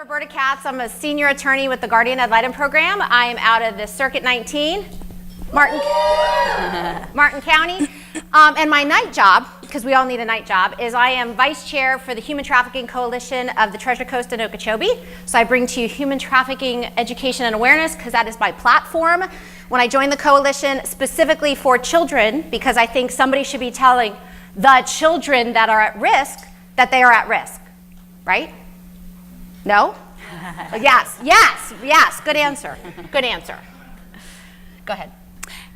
Roberta Katz. I'm a senior attorney with the Guardian Ad Litem program. I am out of the Circuit 19, Martin County. And my night job, because we all need a night job, is I am vice chair for the Human Trafficking Coalition of the Treasure Coast and Okeechobee. So I bring to you human trafficking education and awareness because that is my platform. When I joined the coalition specifically for children, because I think somebody should be telling the children that are at risk that they are at risk, right? No? Yes, yes, yes, good answer, good answer. Go ahead.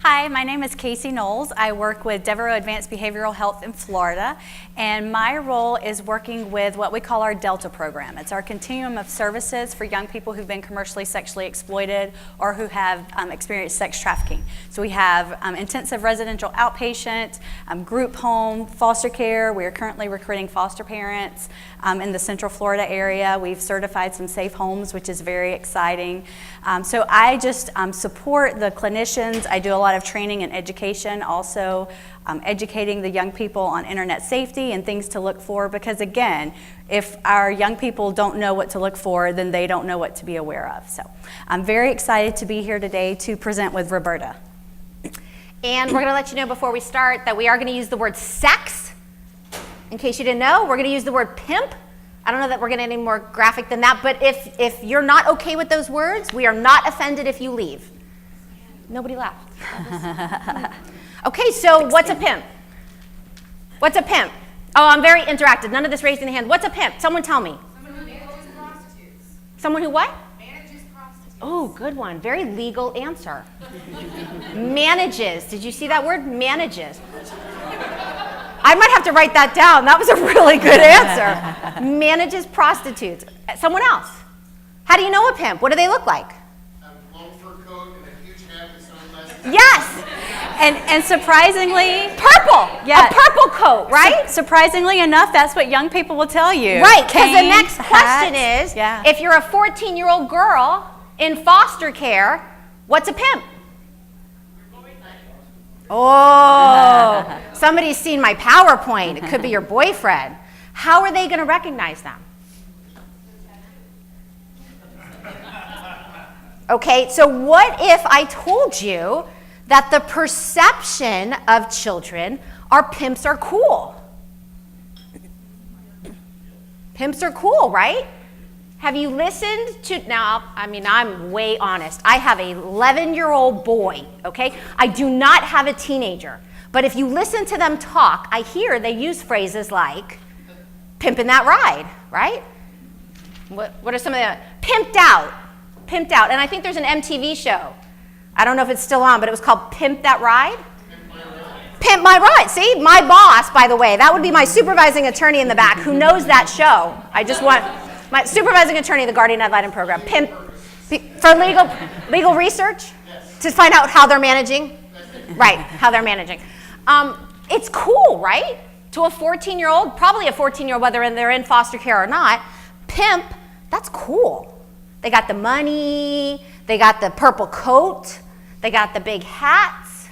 Hi, my name is Casey Knowles. I work with Devereaux Advanced Behavioral Health in Florida, and my role is working with what we call our Delta program. It's our continuum of services for young people who've been commercially sexually exploited or who have experienced sex trafficking. So we have intensive residential outpatient, group home, foster care. We are currently recruiting foster parents in the Central Florida area. We've certified some safe homes, which is very exciting. So I just support the clinicians. I do a lot of training and education, also educating the young people on internet safety and things to look for, because again, if our young people don't know what to look for, then they don't know what to be aware of. So I'm very excited to be here today to present with Roberta. And we're going to let you know before we start that we are going to use the word sex. In case you didn't know, we're going to use the word pimp. I don't know that we're going to get any more graphic than that, but if you're not okay with those words, we are not offended if you leave. Nobody laughed. Okay, so what's a pimp? What's a pimp? Oh, I'm very interactive. None of this raising the hand. What's a pimp? Someone tell me. Someone who manages prostitutes. Someone who what? Manages prostitutes. Oh, good one. Very legal answer. Manages. Did you see that word? Manages. I might have to write that down. That was a really good answer. Manages prostitutes. Someone else. How do you know a pimp? What do they look like? A long fur coat and a huge hat with sunglasses. Yes. And surprisingly, Purple. Yeah. A purple coat, right? Surprisingly enough, that's what young people will tell you. Right, because the Cane, next question hat. is, Yeah. if you're a 14-year-old girl in foster care, what's a pimp? Oh, somebody's seen my PowerPoint. It could be your boyfriend. How are they going to recognize them? Okay, so what if I told you that the perception of children are pimps are cool? Pimps are cool, right? Have you listened to, now, I mean, I'm way honest. I have an 11-year-old boy, okay? I do not have a teenager. But if you listen to them talk, I hear they use phrases like, pimping that ride, right? What are some of the, pimped out. And I think there's an MTV show. I don't know if it's still on, but it was called Pimp That Ride. Pimp My Ride. See, my boss, by the way, that would be my supervising attorney in the back who knows that show. I just want my supervising attorney of the Guardian Ad Litem program. Pimp for legal research to find out how they're managing. Right, how they're managing. It's cool, right? To a 14-year-old, probably a 14-year-old, whether they're in foster care or not, pimp, that's cool. They got the money, they got the purple coat, they got the big hats,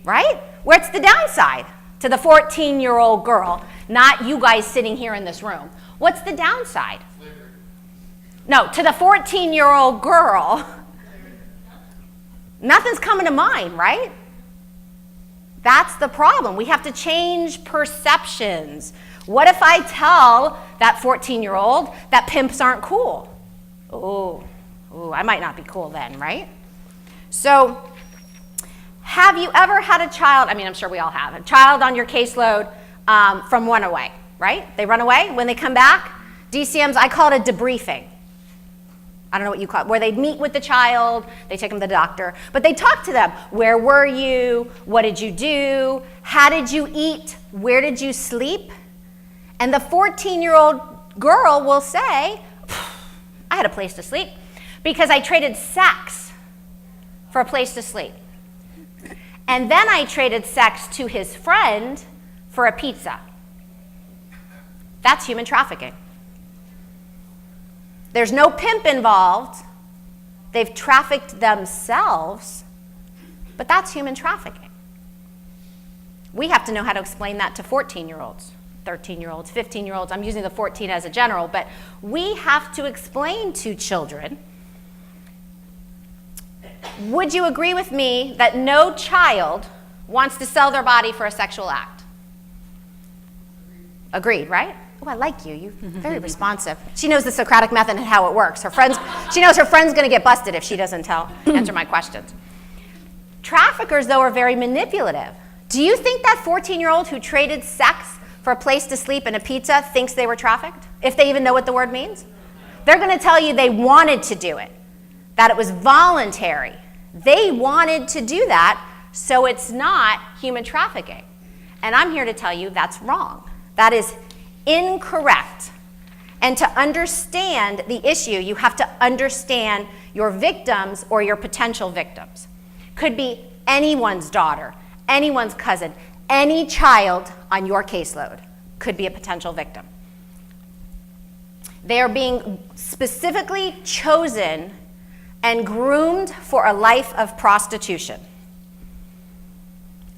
right? What's the downside to the 14-year-old girl? Not you guys sitting here in this room. What's the downside? No, to the 14-year-old girl, nothing's coming to mind, right? That's the problem. We have to change perceptions. What if I tell that 14-year-old that pimps aren't cool? Oh, I might not be cool then, right? So, have you ever had a child, I mean, I'm sure we all have, a child on your caseload from runaway, right? They run away. When they come back, DCMs, I call it a debriefing. I don't know what you call it, where they meet with the child, they take them to the doctor, but they talk to them. Where were you? What did you do? How did you eat? Where did you sleep? And the 14-year-old girl will say, I had a place to sleep because I traded sex for a place to sleep. And then I traded sex to his friend for a pizza. That's human trafficking. There's no pimp involved. They've trafficked themselves, but that's human trafficking. We have to know how to explain that to 14-year-olds. 13-year-olds, 15-year-olds. I'm using the 14 as a general, but we have to explain to children. Would you agree with me that no child wants to sell their body for a sexual act? Agreed, right? Oh, I like you. You're very responsive. She knows the Socratic method and how it works. She knows her friend's going to get busted if she doesn't answer my questions. Traffickers, though, are very manipulative. Do you think that 14-year-old who traded sex for a place to sleep and a pizza thinks they were trafficked, if they even know what the word means? They're going to tell you they wanted to do it, that it was voluntary. They wanted to do that, so it's not human trafficking. And I'm here to tell you that's wrong. That is incorrect. And to understand the issue, you have to understand your victims or your potential victims. Could be anyone's daughter, anyone's cousin, any child on your caseload could be a potential victim. They are being specifically chosen and groomed for a life of prostitution.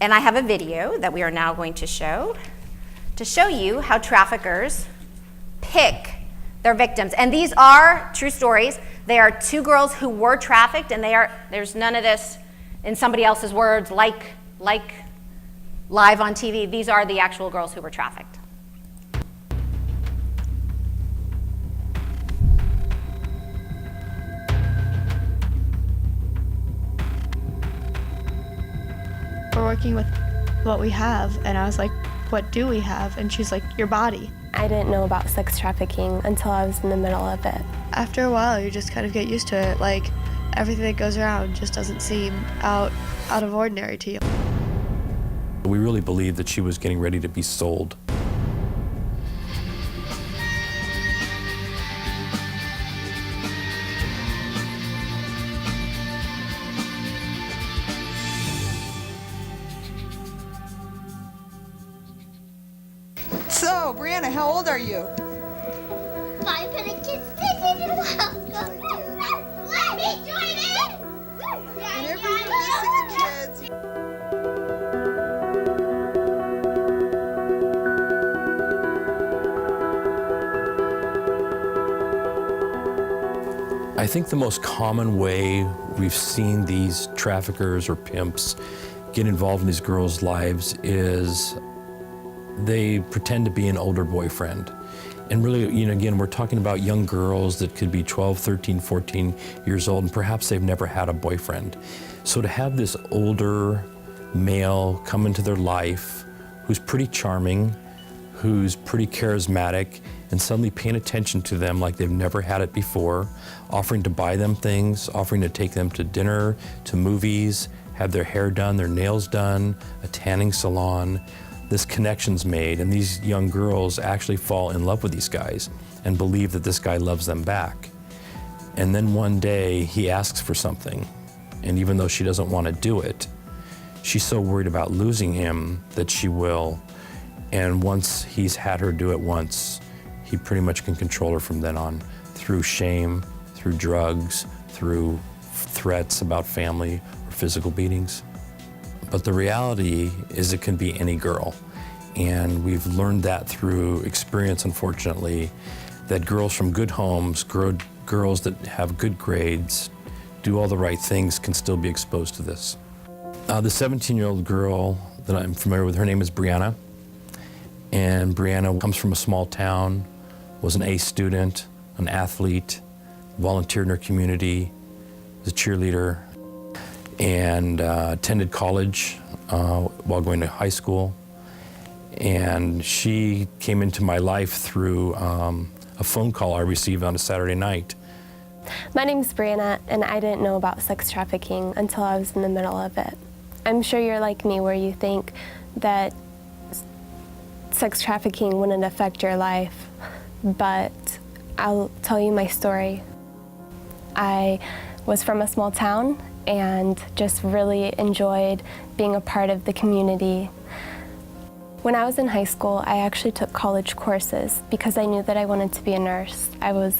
And I have a video that we are now going to show you how traffickers pick their victims. And these are true stories. They are two girls who were trafficked, and there's none of this in somebody else's words, like live on TV. These are the actual girls who were trafficked. We're working with what we have, and I was like, what do we have? And she's like, your body. I didn't know about sex trafficking until I was in the middle of it. After a while, you just kind of get used to it. Like, everything that goes around just doesn't seem out of ordinary to you. We really believed that she was getting ready to be sold. So, Brianna, how old are you? 5 and a kid's taking welcome. Let me join in. Whenever you're missing the kids. I think the most common way we've seen these traffickers or pimps get involved in these girls' lives is they pretend to be an older boyfriend. And really, again, we're talking about young girls that could be 12, 13, 14 years old, and perhaps they've never had a boyfriend. So to have this older male come into their life who's pretty charming, who's pretty charismatic, and suddenly paying attention to them like they've never had it before, offering to buy them things, offering to take them to dinner, to movies, have their hair done, their nails done, a tanning salon. This connection's made, and these young girls actually fall in love with these guys and believe that this guy loves them back. And then one day he asks for something, and even though she doesn't want to do it, she's so worried about losing him that she will. And once he's had her do it once, he pretty much can control her from then on, through shame, through drugs, through threats about family or physical beatings. But the reality is it can be any girl. And we've learned that through experience, unfortunately, that girls from good homes, girls that have good grades, do all the right things, can still be exposed to this. The 17-year-old girl that I'm familiar with, her name is Brianna. And Brianna comes from a small town, was an A student, an athlete, volunteered in her community, was a cheerleader, and attended college while going to high school. And she came into my life through a phone call I received on a Saturday night. My name's Brianna, and I didn't know about sex trafficking until I was in the middle of it. I'm sure you're like me, where you think that sex trafficking wouldn't affect your life, but I'll tell you my story. I was from a small town and just really enjoyed being a part of the community. When I was in high school, I actually took college courses because I knew that I wanted to be a nurse. I was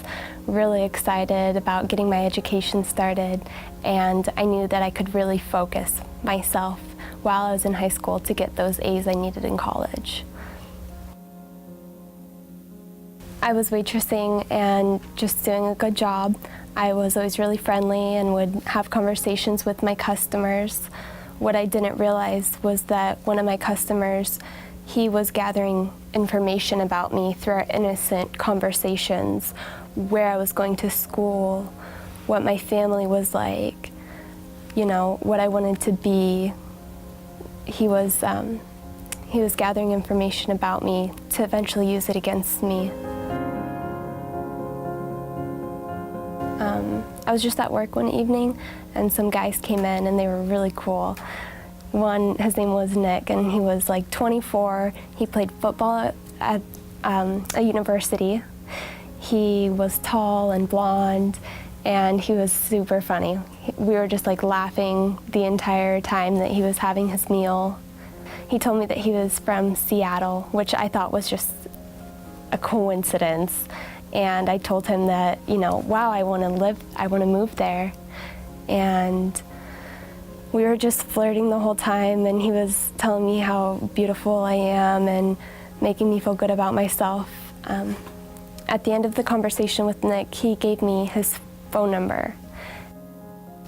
really excited about getting my education started, and I knew that I could really focus myself while I was in high school to get those A's I needed in college. I was waitressing and just doing a good job. I was always really friendly and would have conversations with my customers. What I didn't realize was that one of my customers, he was gathering information about me through our innocent conversations, where I was going to school, what my family was like, you know, what I wanted to be. He was gathering information about me to eventually use it against me. I was just at work one evening, and some guys came in, and they were really cool. One, his name was Nick, and he was like 24. He played football at a university. He was tall and blonde, and he was super funny. We were just like laughing the entire time that he was having his meal. He told me that he was from Seattle, which I thought was just a coincidence. And I told him that, you know, wow, I want to move there. And we were just flirting the whole time, and he was telling me how beautiful I am and making me feel good about myself. At the end of the conversation with Nick, he gave me his phone number,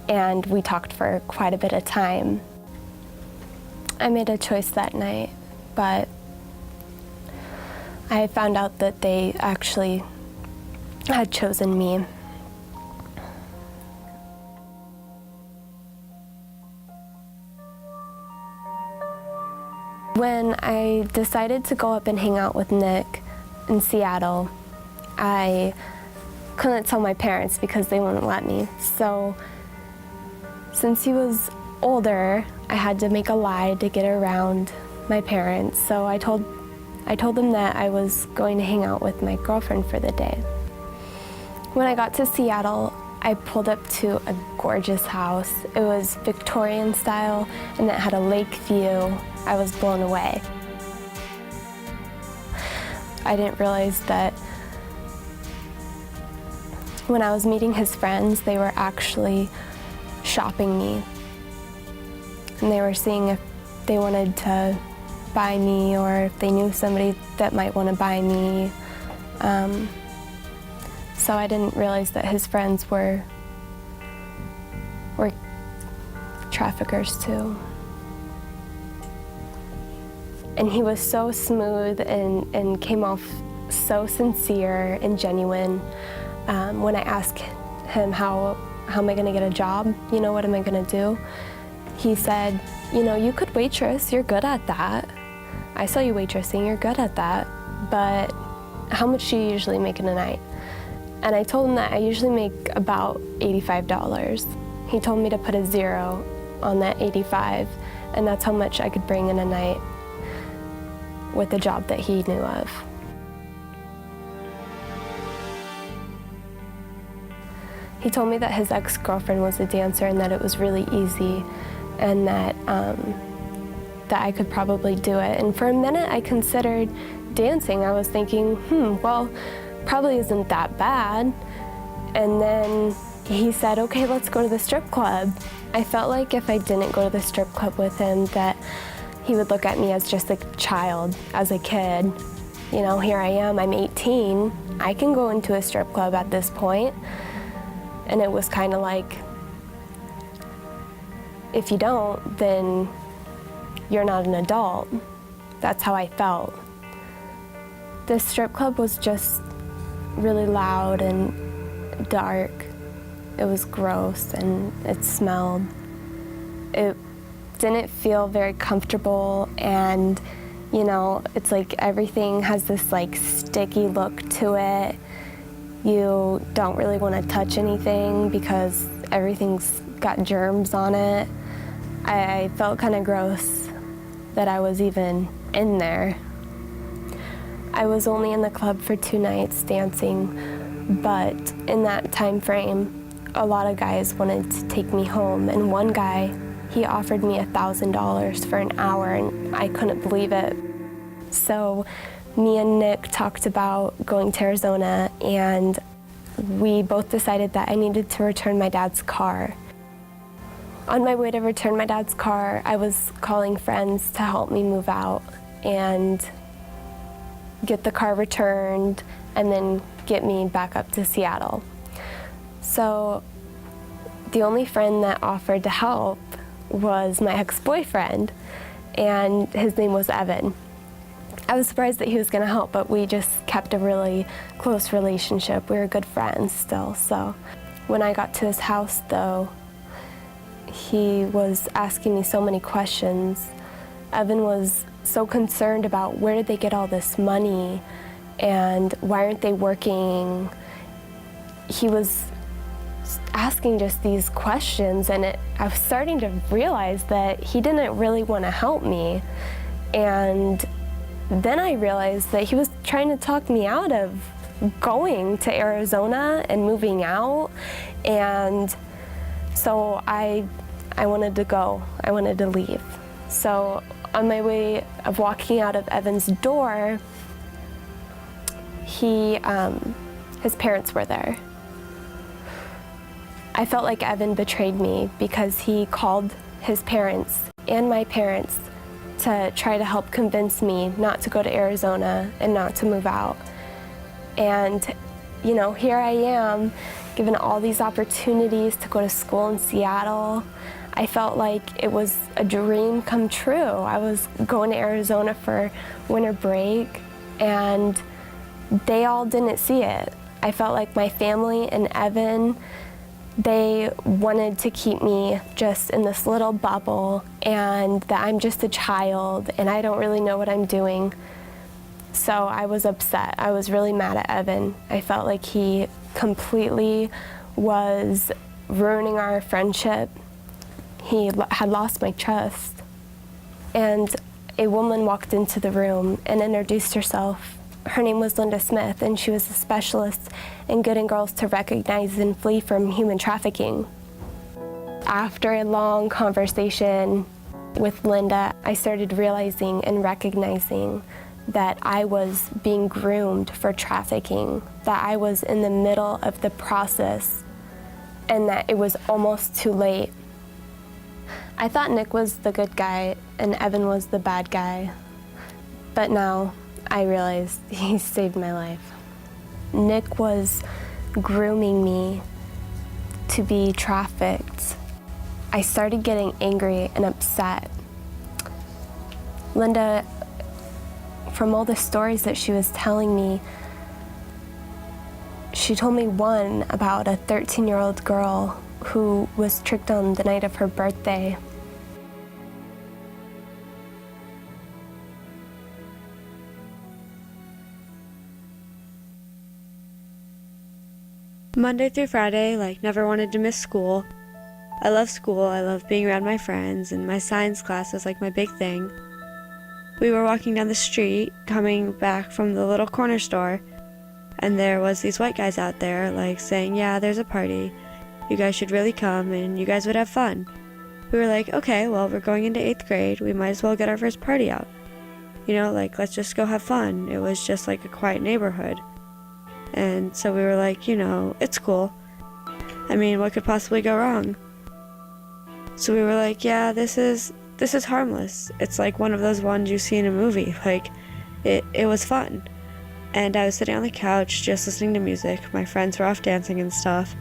and we talked for quite a bit of time. I made a choice that night, but I found out that they actually had chosen me. When I decided to go up and hang out with Nick in Seattle, I couldn't tell my parents because they wouldn't let me. So since he was older, I had to make a lie to get around my parents. So I told them that I was going to hang out with my girlfriend for the day. When I got to Seattle, I pulled up to a gorgeous house. It was Victorian style, and it had a lake view. I was blown away. I didn't realize that when I was meeting his friends, they were actually shopping me. And they were seeing if they wanted to buy me or if they knew somebody that might want to buy me. So I didn't realize that his friends were traffickers too. And he was so smooth and came off so sincere and genuine. When I asked him how am I gonna get a job, you know, what am I gonna do? He said, you know, you could waitress, you're good at that. I saw you waitressing, you're good at that, but how much do you usually make in a night? And I told him that I usually make about $85. He told me to put a 0 on that 85, and that's how much I could bring in a night with the job that he knew of. He told me that his ex-girlfriend was a dancer and that it was really easy and that I could probably do it. And for a minute I considered dancing. I was thinking, well, probably isn't that bad. And then he said, okay, let's go to the strip club. I felt like if I didn't go to the strip club with him, that he would look at me as just a child, as a kid. You know, here I am, I'm 18. I can go into a strip club at this point. And it was kind of like, if you don't, then you're not an adult. That's how I felt. The strip club was just really loud and dark. It was gross and it smelled. It didn't feel very comfortable, and you know, it's like everything has this like sticky look to it. You don't really want to touch anything because everything's got germs on it. I felt kind of gross that I was even in there. I was only in the club for 2 nights dancing, but in that time frame, a lot of guys wanted to take me home, and one guy, he offered me $1,000 for an hour, and I couldn't believe it. So me and Nick talked about going to Arizona, and we both decided that I needed to return my dad's car. On my way to return my dad's car, I was calling friends to help me move out, and get the car returned, and then get me back up to Seattle. So the only friend that offered to help was my ex-boyfriend, and his name was Evan. I was surprised that he was going to help, but we just kept a really close relationship. We were good friends still. So when I got to his house, though, he was asking me so many questions. Evan was so concerned about where did they get all this money and why aren't they working. He was asking just these questions, and I was starting to realize that he didn't really want to help me. And then I realized that he was trying to talk me out of going to Arizona and moving out. And so I wanted to go. I wanted to leave. So on my way of walking out of Evan's door, his parents were there. I felt like Evan betrayed me because he called his parents and my parents to try to help convince me not to go to Arizona and not to move out. And, you know, here I am, given all these opportunities to go to school in Seattle. I felt like it was a dream come true. I was going to Arizona for winter break, and they all didn't see it. I felt like my family and Evan, they wanted to keep me just in this little bubble, and that I'm just a child and I don't really know what I'm doing. So I was upset. I was really mad at Evan. I felt like he completely was ruining our friendship. He had lost my trust. And a woman walked into the room and introduced herself. Her name was Linda Smith, and she was a specialist in getting girls to recognize and flee from human trafficking. After a long conversation with Linda, I started realizing and recognizing that I was being groomed for trafficking, that I was in the middle of the process, and that it was almost too late. I thought Nick was the good guy and Evan was the bad guy, but now I realized he saved my life. Nick was grooming me to be trafficked. I started getting angry and upset. Linda, from all the stories that she was telling me, she told me one about a 13-year-old girl who was tricked on the night of her birthday. Monday through Friday, never wanted to miss school. I love school, I love being around my friends, and my science class was my big thing. We were walking down the street, coming back from the little corner store, and there was these white guys out there, saying, yeah, there's a party. You guys should really come, and you guys would have fun. We were like, okay, well, we're going into 8th grade, we might as well get our first party out. You know, let's just go have fun. It was just a quiet neighborhood. And so we were like, you know, it's cool. I mean, what could possibly go wrong? So we were like, yeah, this is harmless. It's like one of those ones you see in a movie. It was fun. And I was sitting on the couch just listening to music. My friends were off dancing and stuff.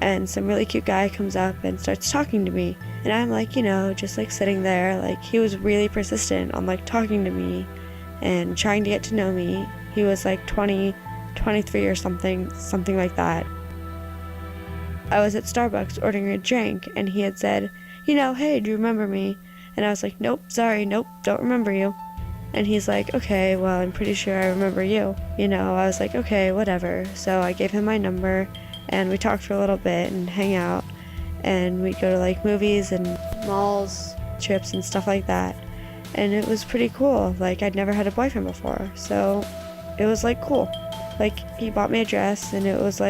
And some really cute guy comes up and starts talking to me. And I'm just sitting there. He was really persistent on talking to me and trying to get to know me. He was 23 or something like that. I was at Starbucks ordering a drink, and he had said, hey, do you remember me? And I was like, nope, sorry, nope, don't remember you. And he's like, okay, well, I'm pretty sure I remember you. I was like, okay, whatever. So I gave him my number, and we talked for a little bit and hang out, and we'd go to movies and malls, trips and stuff like that. And it was pretty cool. I'd never had a boyfriend before, so it was cool. He bought me a dress, and it was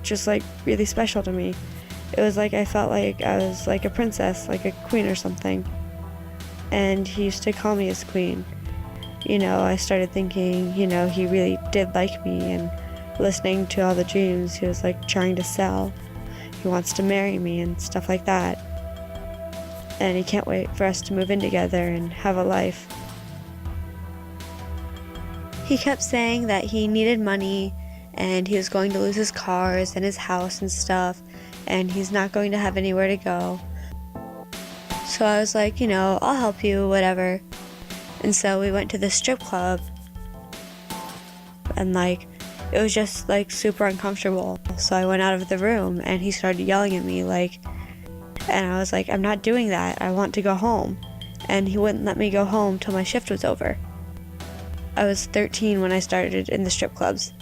just really special to me. It was I felt like I was a princess, a queen or something. And he used to call me his queen. I started thinking, he really did like me, and listening to all the dreams he was trying to sell. He wants to marry me and stuff like that. And he can't wait for us to move in together and have a life. He kept saying that he needed money and he was going to lose his cars and his house and stuff, and he's not going to have anywhere to go. So I was like, I'll help you, whatever. And so we went to the strip club, and it was just super uncomfortable. So I went out of the room and he started yelling at me and I was like, I'm not doing that, I want to go home. And he wouldn't let me go home till my shift was over. I was 13 when I started in the strip clubs.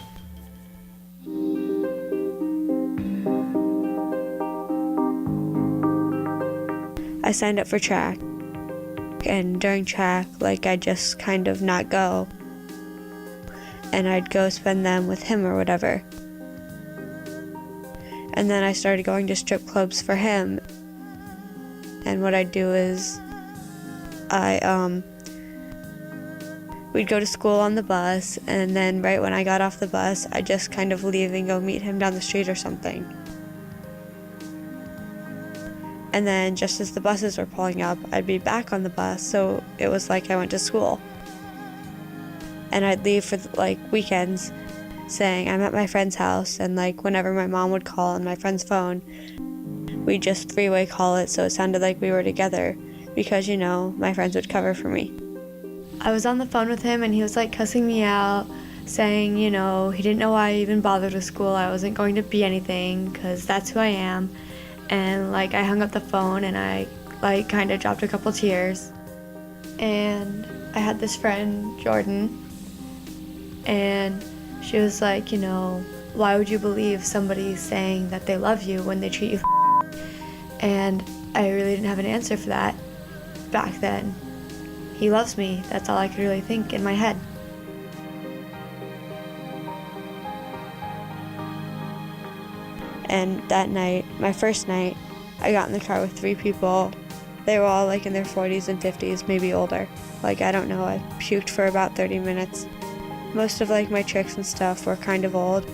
I signed up for track, and during track, I'd just kind of not go, and I'd go spend them with him or whatever. And then I started going to strip clubs for him, and what I'd do is we'd go to school on the bus, and then right when I got off the bus, I'd just kind of leave and go meet him down the street or something. And then just as the buses were pulling up, I'd be back on the bus, so it was like I went to school. And I'd leave for weekends saying I'm at my friend's house, and whenever my mom would call on my friend's phone, we'd just three-way call it so it sounded like we were together because, my friends would cover for me. I was on the phone with him and he was cussing me out, saying, he didn't know why I even bothered with school. I wasn't going to be anything because that's who I am. And I hung up the phone and I kind of dropped a couple tears. And I had this friend, Jordan, and she was like, why would you believe somebody saying that they love you when they treat you And I really didn't have an answer for that back then. He loves me, that's all I could really think in my head. And that night, my first night, I got in the car with 3 people. They were all in their 40s and 50s, maybe older. I don't know, I puked for about 30 minutes. Most of my tricks and stuff were kind of old.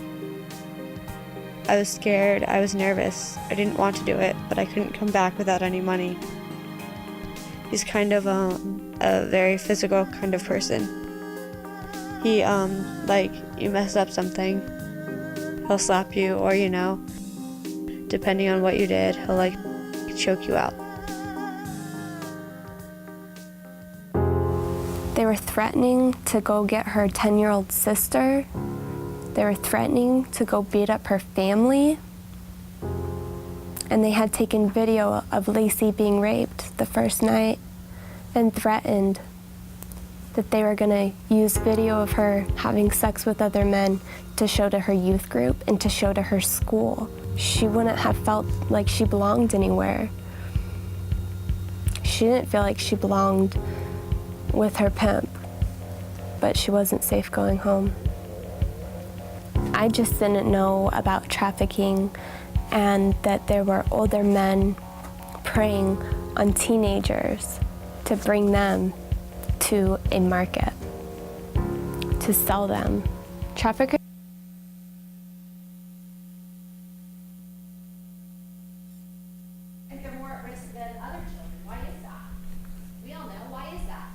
I was scared, I was nervous. I didn't want to do it, but I couldn't come back without any money. He's kind of a very physical kind of person. He, you mess up something, he'll slap you, or, depending on what you did, he'll choke you out. They were threatening to go get her 10-year-old sister. They were threatening to go beat up her family. And they had taken video of Lacey being raped the first night and threatened that they were gonna use video of her having sex with other men to show to her youth group and to show to her school. She wouldn't have felt like she belonged anywhere. She didn't feel like she belonged with her pimp, but she wasn't safe going home. I just didn't know about trafficking and that there were older men preying on teenagers to bring them to a market, to sell them. Traffickers think they're more at risk than other children. Why is that? We all know. Why is that?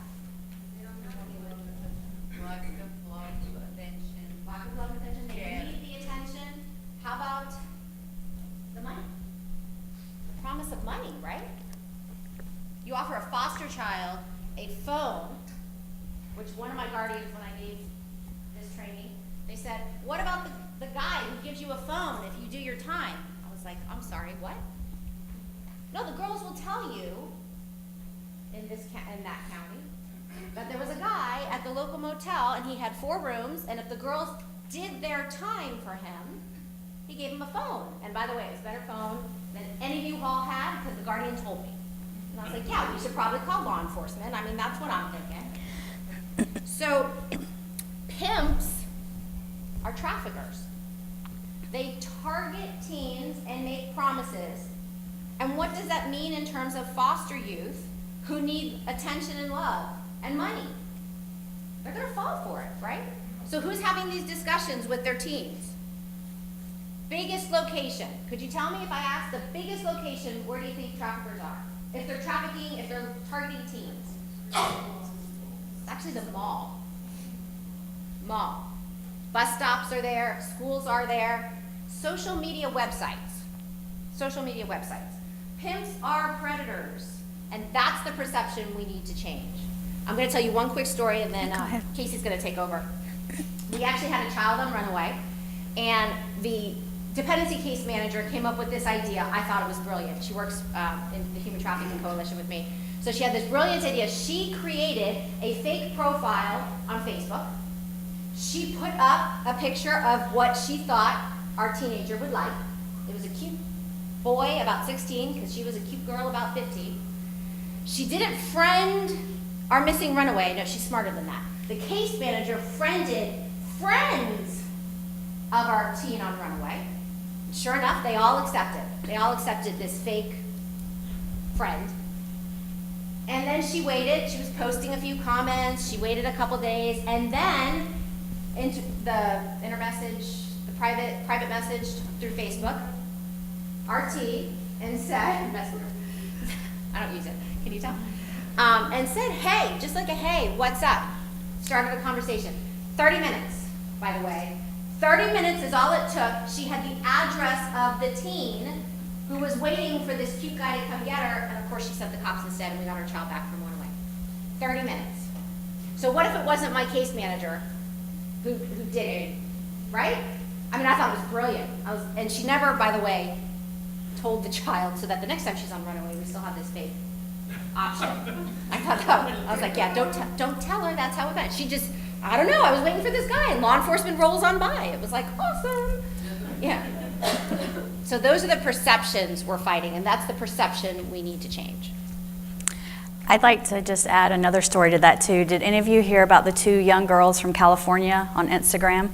Lack of love, attention. Lack of love and attention. They need the attention. How about the money? The promise of money, right? You offer a foster child a phone, which one of my guardians, when I gave this training, they said, what about the guy who gives you a phone if you do your time? I was like, I'm sorry, what? No, the girls will tell you in that county that there was a guy at the local motel and he had 4 rooms, and if the girls did their time for him, he gave them a phone. And by the way, it was a better phone than any of you all had because the guardian told me. And I was like, yeah, we should probably call law enforcement. I mean, that's what I'm thinking. So, pimps are traffickers. They target teens and make promises. And what does that mean in terms of foster youth who need attention and love and money? They're going to fall for it, right? So who's having these discussions with their teens? Biggest location. Could you tell me, if I ask the biggest location, where do you think traffickers are? If they're trafficking, if they're targeting teens? It's actually the mall. mall. Bus stops are there, schools are there, social media websites. Social media websites. Pimps are predators, and that's the perception we need to change. I'm going to tell you one quick story, and then Casey's going to take over. We actually had a child on Runaway, and the dependency case manager came up with this idea. I thought it was brilliant. She works in the Human Trafficking Coalition with me. So she had this brilliant idea. She created a fake profile on Facebook. She put up a picture of what she thought our teenager would like. It was a cute boy, about 16, because she was a cute girl, about 15. She didn't friend our missing runaway. No, she's smarter than that. The case manager friended friends of our teen on Runaway. Sure enough, they all accepted. They all accepted this fake friend. And then she waited. She was posting a few comments. She waited a couple days, and then into the inner message, the private message through Facebook, RT, and said, I don't use it, can you tell? And said, hey, just like a hey, what's up? Started a conversation. 30 minutes, by the way. 30 minutes is all it took. She had the address of the teen who was waiting for this cute guy to come get her, and of course she sent the cops instead, and we got our child back from Runaway. 30 minutes. So what if it wasn't my case manager who did it, right? I mean, I thought it was brilliant. And she never, by the way, told the child, so that the next time she's on Runaway, we still have this fake option. I thought that, I was like, yeah, don't tell her that's how it went. She just, I don't know, I was waiting for this guy, and law enforcement rolls on by. It was like, awesome. Yeah. So those are the perceptions we're fighting, and that's the perception we need to change. I'd like to just add another story to that too. Did any of you hear about the 2 young girls from California on Instagram?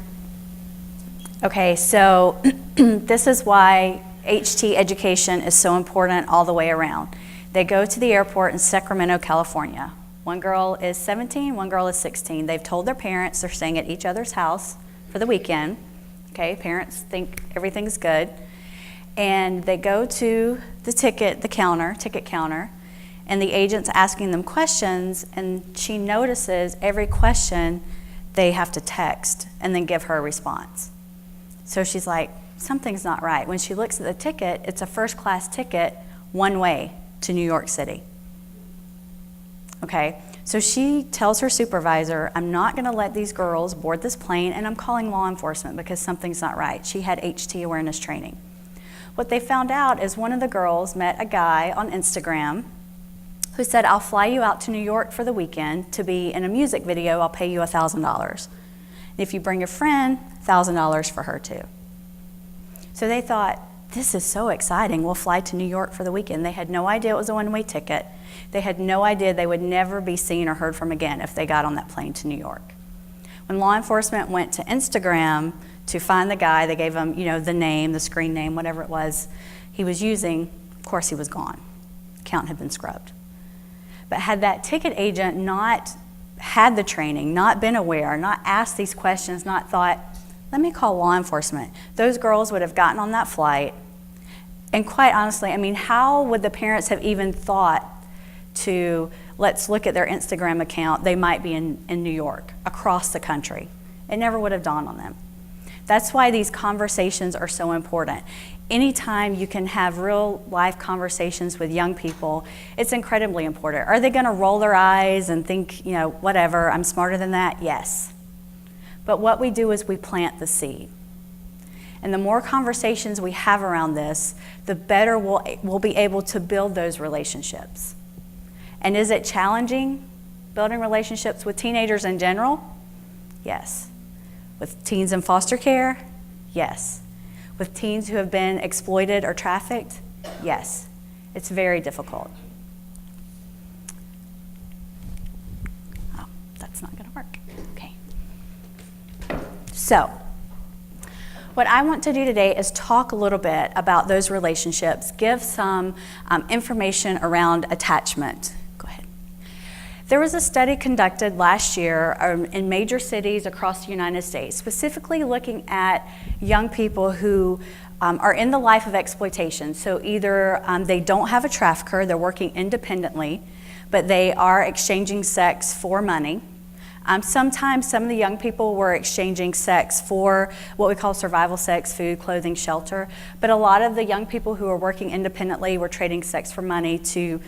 Okay, so this is why HT education is so important all the way around. They go to the airport in Sacramento, California. One girl is 17, one girl is 16. They've told their parents they're staying at each other's house for the weekend. Okay, parents think everything's good. And they go to the ticket counter, and the agent's asking them questions, and she notices every question they have to text and then give her a response. So she's like, something's not right. When she looks at the ticket, it's a first-class ticket, one way to New York City. Okay, so she tells her supervisor, I'm not gonna let these girls board this plane, and I'm calling law enforcement because something's not right. She had HT awareness training. What they found out is one of the girls met a guy on Instagram who said, I'll fly you out to New York for the weekend to be in a music video, I'll pay you $1,000. And if you bring a friend, $1,000 for her too. So they thought, this is so exciting, we'll fly to New York for the weekend. They had no idea it was a one-way ticket. They had no idea they would never be seen or heard from again if they got on that plane to New York. When law enforcement went to Instagram to find the guy, they gave him, the name, the screen name, whatever it was he was using, of course he was gone. Account had been scrubbed. But had that ticket agent not had the training, not been aware, not asked these questions, not thought, let me call law enforcement, those girls would have gotten on that flight. And quite honestly, how would the parents have even thought to, let's look at their Instagram account, they might be in New York, across the country. It never would have dawned on them. That's why these conversations are so important. Anytime you can have real life conversations with young people, it's incredibly important. Are they gonna roll their eyes and think, whatever, I'm smarter than that? Yes. But what we do is we plant the seed. And the more conversations we have around this, the better we'll be able to build those relationships. And is it challenging building relationships with teenagers in general? Yes. With teens in foster care? Yes. With teens who have been exploited or trafficked? Yes. It's very difficult. Oh, that's not gonna work. Okay. So, what I want to do today is talk a little bit about those relationships, give some information around attachment. Go ahead. There was a study conducted last year in major cities across the United States, specifically looking at young people who are in the life of exploitation. So either they don't have a trafficker, they're working independently, but they are exchanging sex for money. Sometimes some of the young people were exchanging sex for what we call survival sex, food, clothing, shelter. But a lot of the young people who were working independently were trading sex for money to,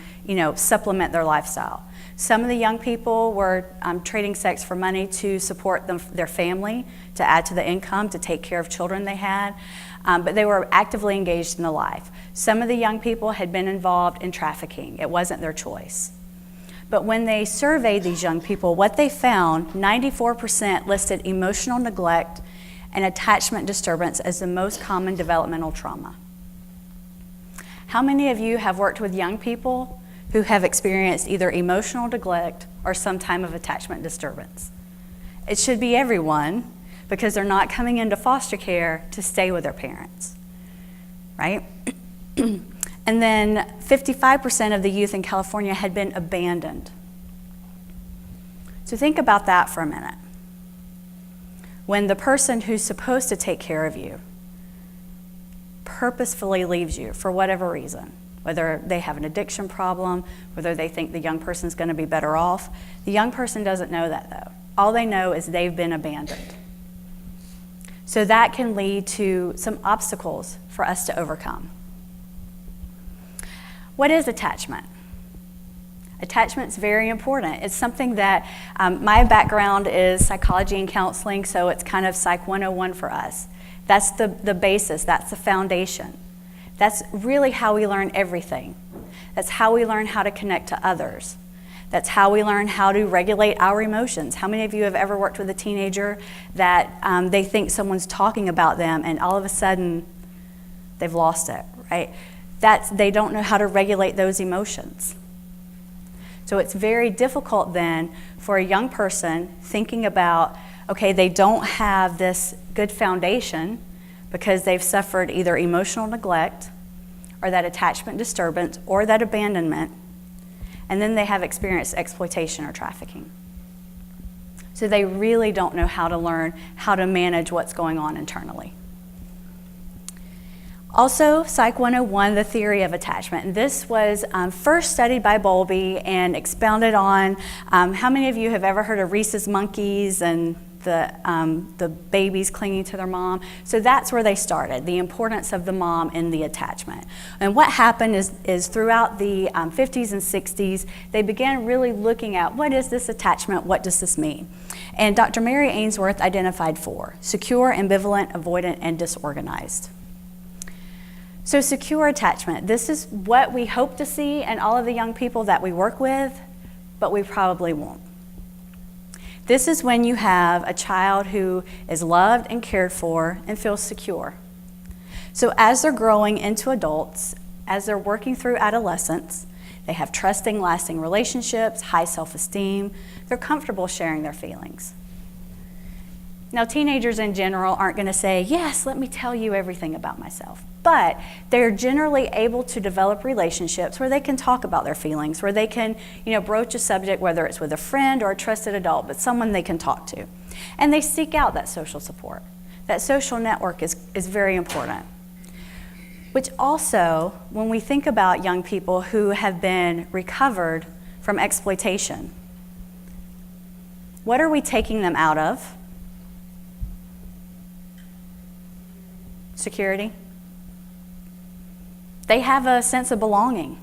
supplement their lifestyle. Some of the young people were trading sex for money to support their family, to add to the income, to take care of children they had. But they were actively engaged in the life. Some of the young people had been involved in trafficking. It wasn't their choice. But when they surveyed these young people, what they found, 94% listed emotional neglect and attachment disturbance as the most common developmental trauma. How many of you have worked with young people who have experienced either emotional neglect or some type of attachment disturbance? It should be everyone, because they're not coming into foster care to stay with their parents, right? And then 55% of the youth in California had been abandoned. So think about that for a minute. When the person who's supposed to take care of you purposefully leaves you for whatever reason, whether they have an addiction problem, whether they think the young person's going to be better off, the young person doesn't know that though. All they know is they've been abandoned. So that can lead to some obstacles for us to overcome. What is attachment? Attachment's very important. It's something that my background is psychology and counseling, so it's kind of Psych 101 for us. That's the basis, that's the foundation. That's really how we learn everything. That's how we learn how to connect to others. That's how we learn how to regulate our emotions. How many of you have ever worked with a teenager that they think someone's talking about them and all of a sudden they've lost it, right? They don't know how to regulate those emotions. So it's very difficult then for a young person thinking about, okay, they don't have this good foundation because they've suffered either emotional neglect or that attachment disturbance or that abandonment, and then they have experienced exploitation or trafficking. So they really don't know how to learn how to manage what's going on internally. Also, Psych 101, the theory of attachment. And this was first studied by Bowlby and expounded on. How many of you have ever heard of Rhesus monkeys and the babies clinging to their mom? So that's where they started, the importance of the mom in the attachment. And what happened is throughout the 50s and 60s, they began really looking at what is this attachment, what does this mean? And Dr. Mary Ainsworth identified 4: secure, ambivalent, avoidant, and disorganized. So secure attachment, this is what we hope to see in all of the young people that we work with, but we probably won't. This is when you have a child who is loved and cared for and feels secure. So as they're growing into adults, as they're working through adolescence, they have trusting, lasting relationships, high self-esteem, they're comfortable sharing their feelings. Now, teenagers in general aren't going to say, yes, let me tell you everything about myself. But they're generally able to develop relationships where they can talk about their feelings, where they can, broach a subject, whether it's with a friend or a trusted adult, but someone they can talk to. And they seek out that social support. That social network is very important. Which also, when we think about young people who have been recovered from exploitation, what are we taking them out of? Security. They have a sense of belonging.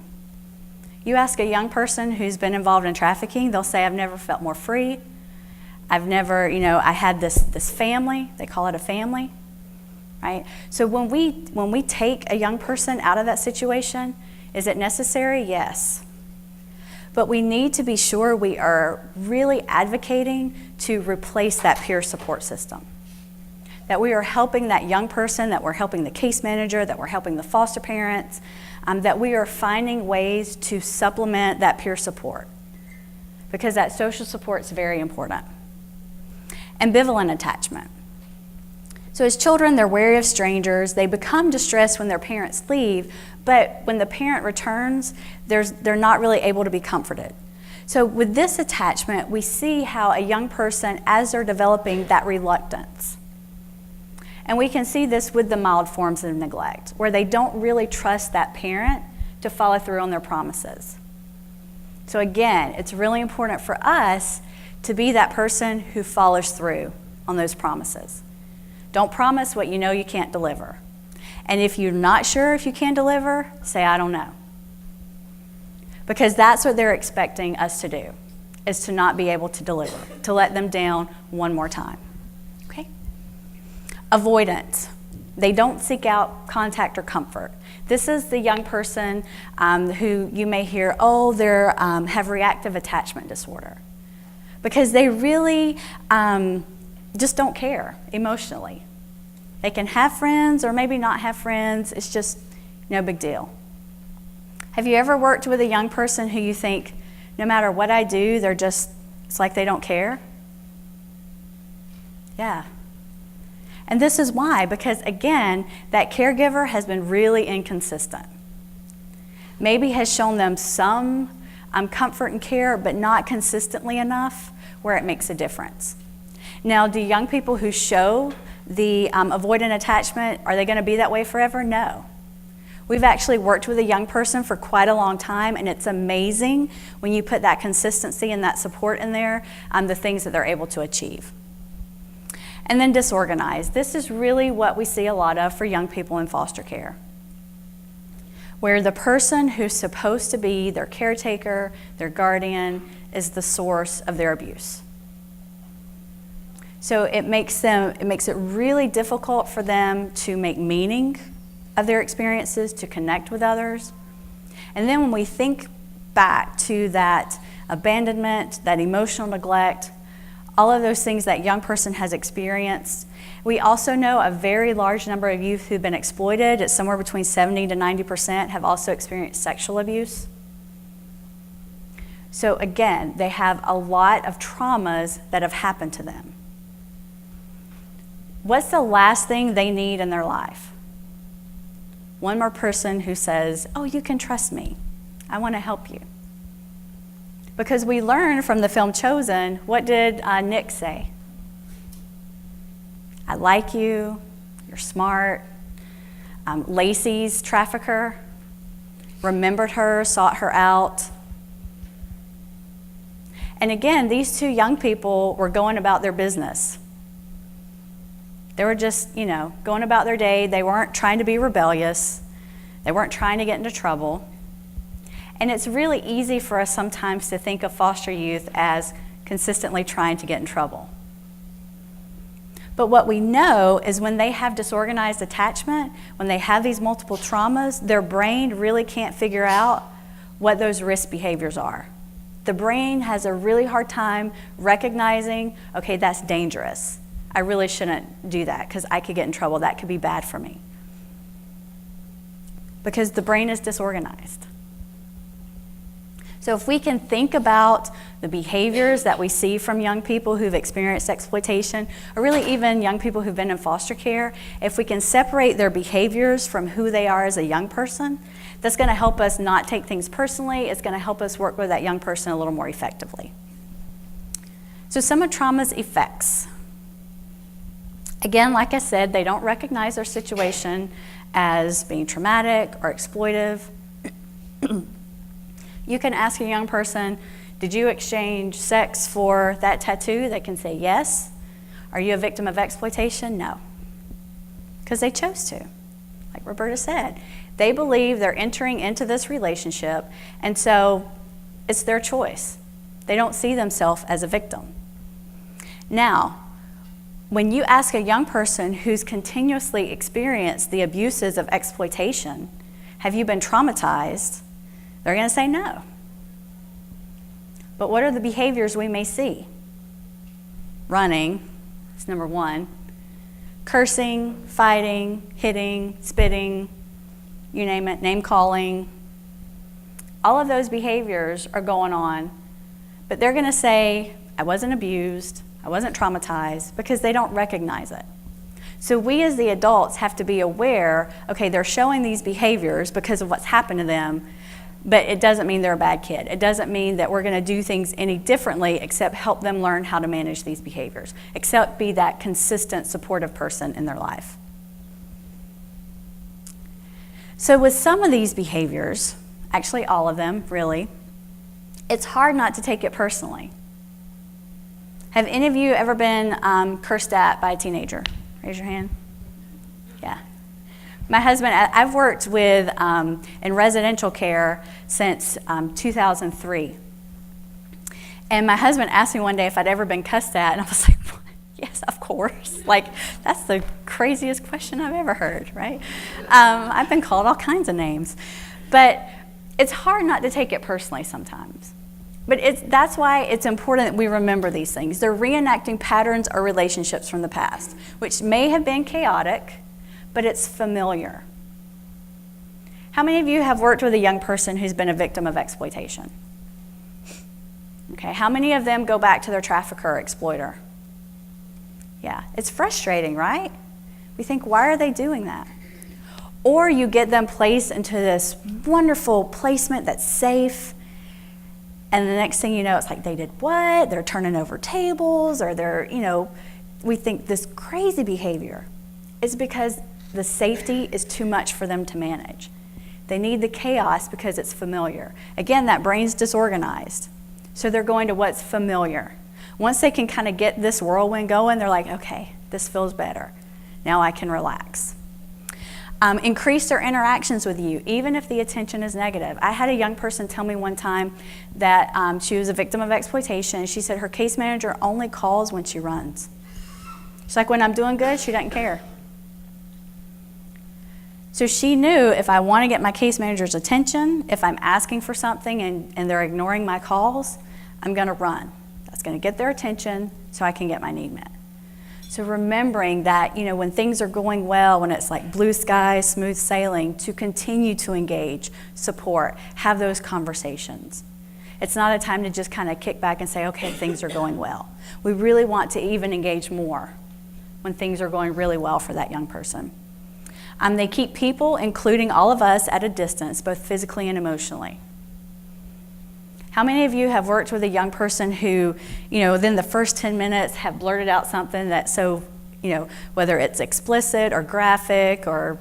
You ask a young person who's been involved in trafficking, they'll say, I've never felt more free. I've never, I had this family. They call it a family, right? So when we take a young person out of that situation, is it necessary? Yes. But we need to be sure we are really advocating to replace that peer support system. That we are helping that young person, that we're helping the case manager, that we're helping the foster parents, that we are finding ways to supplement that peer support, because that social support is very important. Ambivalent attachment. So as children, they're wary of strangers. They become distressed when their parents leave, but when the parent returns, they're not really able to be comforted. So with this attachment, we see how a young person, as they're developing that reluctance, and we can see this with the mild forms of neglect, where they don't really trust that parent to follow through on their promises. So again, it's really important for us to be that person who follows through on those promises. Don't promise what you know you can't deliver. And if you're not sure if you can deliver, say, I don't know. Because that's what they're expecting us to do, is to not be able to deliver, to let them down one more time. Okay? Avoidant. They don't seek out contact or comfort. This is the young person who you may hear, oh, they have reactive attachment disorder. Because they really just don't care emotionally. They can have friends or maybe not have friends. It's just no big deal. Have you ever worked with a young person who you think, no matter what I do, it's like they don't care? Yeah. And this is why, because again, that caregiver has been really inconsistent. Maybe has shown them some comfort and care, but not consistently enough where it makes a difference. Now, do young people who show the avoidant attachment, are they going to be that way forever? No. We've actually worked with a young person for quite a long time, and it's amazing when you put that consistency and that support in there, the things that they're able to achieve. And then disorganized. This is really what we see a lot of for young people in foster care, where the person who's supposed to be their caretaker, their guardian, is the source of their abuse. So it makes it really difficult for them to make meaning of their experiences, to connect with others. And then when we think back to that abandonment, that emotional neglect, all of those things that young person has experienced, we also know a very large number of youth who've been exploited. It's somewhere between 70 to 90% have also experienced sexual abuse. So again, they have a lot of traumas that have happened to them. What's the last thing they need in their life? One more person who says, oh, you can trust me. I want to help you. Because we learned from the film Chosen, what did Nick say? I like you, you're smart. Lacey's trafficker remembered her, sought her out. And again, these two young people were going about their business. They were just, going about their day. They weren't trying to be rebellious. They weren't trying to get into trouble. And it's really easy for us sometimes to think of foster youth as consistently trying to get in trouble. But what we know is when they have disorganized attachment, when they have these multiple traumas, their brain really can't figure out what those risk behaviors are. The brain has a really hard time recognizing, okay, that's dangerous. I really shouldn't do that because I could get in trouble. That could be bad for me. Because the brain is disorganized. So if we can think about the behaviors that we see from young people who've experienced exploitation, or really even young people who've been in foster care, if we can separate their behaviors from who they are as a young person, that's going to help us not take things personally. It's going to help us work with that young person a little more effectively. So some of trauma's effects. Again, like I said, they don't recognize their situation as being traumatic or exploitive. You can ask a young person, did you exchange sex for that tattoo? They can say yes. Are you a victim of exploitation? No. Because they chose to. Like Roberta said, they believe they're entering into this relationship, and so it's their choice. They don't see themselves as a victim. Now, when you ask a young person who's continuously experienced the abuses of exploitation, have you been traumatized? They're going to say no. But what are the behaviors we may see? Running, that's number one. Cursing, fighting, hitting, spitting, you name it, name calling. All of those behaviors are going on, but they're going to say, I wasn't abused, I wasn't traumatized, because they don't recognize it. So we as the adults have to be aware, okay, they're showing these behaviors because of what's happened to them, but it doesn't mean they're a bad kid. It doesn't mean that we're going to do things any differently except help them learn how to manage these behaviors, except be that consistent, supportive person in their life. So with some of these behaviors, actually all of them, really, it's hard not to take it personally. Have any of you ever been cursed at by a teenager? Raise your hand. Yeah. My husband, I've worked with in residential care since 2003. And my husband asked me one day if I'd ever been cussed at, and I was like, yes, of course. Like, that's the craziest question I've ever heard, right? I've been called all kinds of names. But it's hard not to take it personally sometimes. But that's why it's important that we remember these things. They're reenacting patterns or relationships from the past, which may have been chaotic, but it's familiar. How many of you have worked with a young person who's been a victim of exploitation? Okay, how many of them go back to their trafficker or exploiter? Yeah, it's frustrating, right? We think, why are they doing that? Or you get them placed into this wonderful placement that's safe, and the next thing you know, it's like, they did what? They're turning over tables, or we think this crazy behavior. It's because the safety is too much for them to manage. They need the chaos because it's familiar. Again, that brain's disorganized. So they're going to what's familiar. Once they can kind of get this whirlwind going, they're like, okay, this feels better. Now I can relax. Increase their interactions with you, even if the attention is negative. I had a young person tell me one time that she was a victim of exploitation. She said her case manager only calls when she runs. She's like, when I'm doing good, she doesn't care. So she knew if I want to get my case manager's attention, if I'm asking for something and they're ignoring my calls, I'm going to run. That's going to get their attention so I can get my need met. So remembering that, when things are going well, when it's like blue skies, smooth sailing, to continue to engage, support, have those conversations. It's not a time to just kind of kick back and say, okay, things are going well. We really want to even engage more when things are going really well for that young person. They keep people, including all of us, at a distance, both physically and emotionally. How many of you have worked with a young person who, within the first 10 minutes have blurted out something that's so, whether it's explicit or graphic or,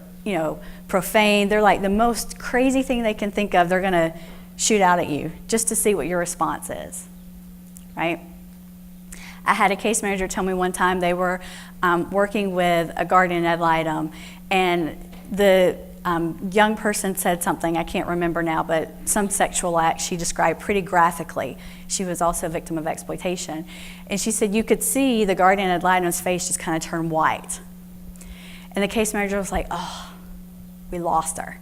profane, they're like the most crazy thing they can think of, they're going to shoot out at you just to see what your response is, right? I had a case manager tell me one time they were working with a guardian ad litem, and the young person said something, I can't remember now, but some sexual act she described pretty graphically. She was also a victim of exploitation. And she said you could see the guardian ad litem's face just kind of turn white. And the case manager was like, oh, we lost her.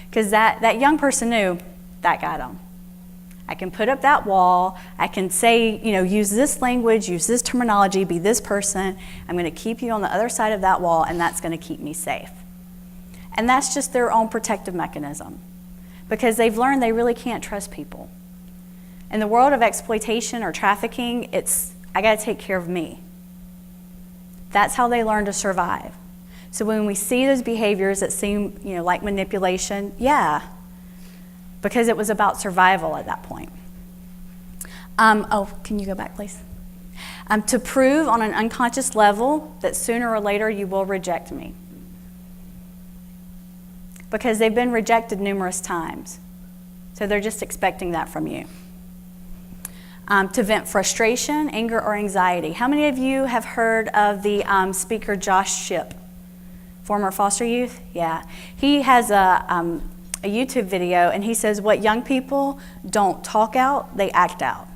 Because that young person knew that got him. I can put up that wall, I can say, use this language, use this terminology, be this person. I'm going to keep you on the other side of that wall, and that's going to keep me safe. And that's just their own protective mechanism, because they've learned they really can't trust people. In the world of exploitation or trafficking, it's, I got to take care of me. That's how they learn to survive. So when we see those behaviors that seem, like manipulation, yeah, because it was about survival at that point. Can you go back, please? To prove on an unconscious level that sooner or later you will reject me. Because they've been rejected numerous times. So they're just expecting that from you. To vent frustration, anger, or anxiety. How many of you have heard of the speaker Josh Shipp, former foster youth? Yeah. He has a YouTube video, and he says what young people don't talk out, they act out.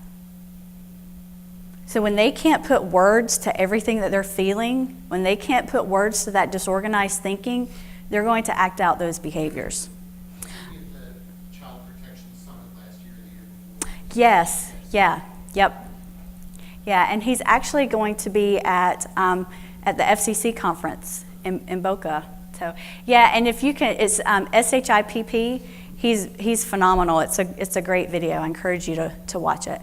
So when they can't put words to everything that they're feeling, when they can't put words to that disorganized thinking, they're going to act out those behaviors. The Child Protection Summit last year, the year before. Yes, yeah, yep. Yeah, and he's actually going to be at the FCC conference in Boca. So, yeah, and if you can, it's SHIPP. He's phenomenal. It's a great video. I encourage you to watch it.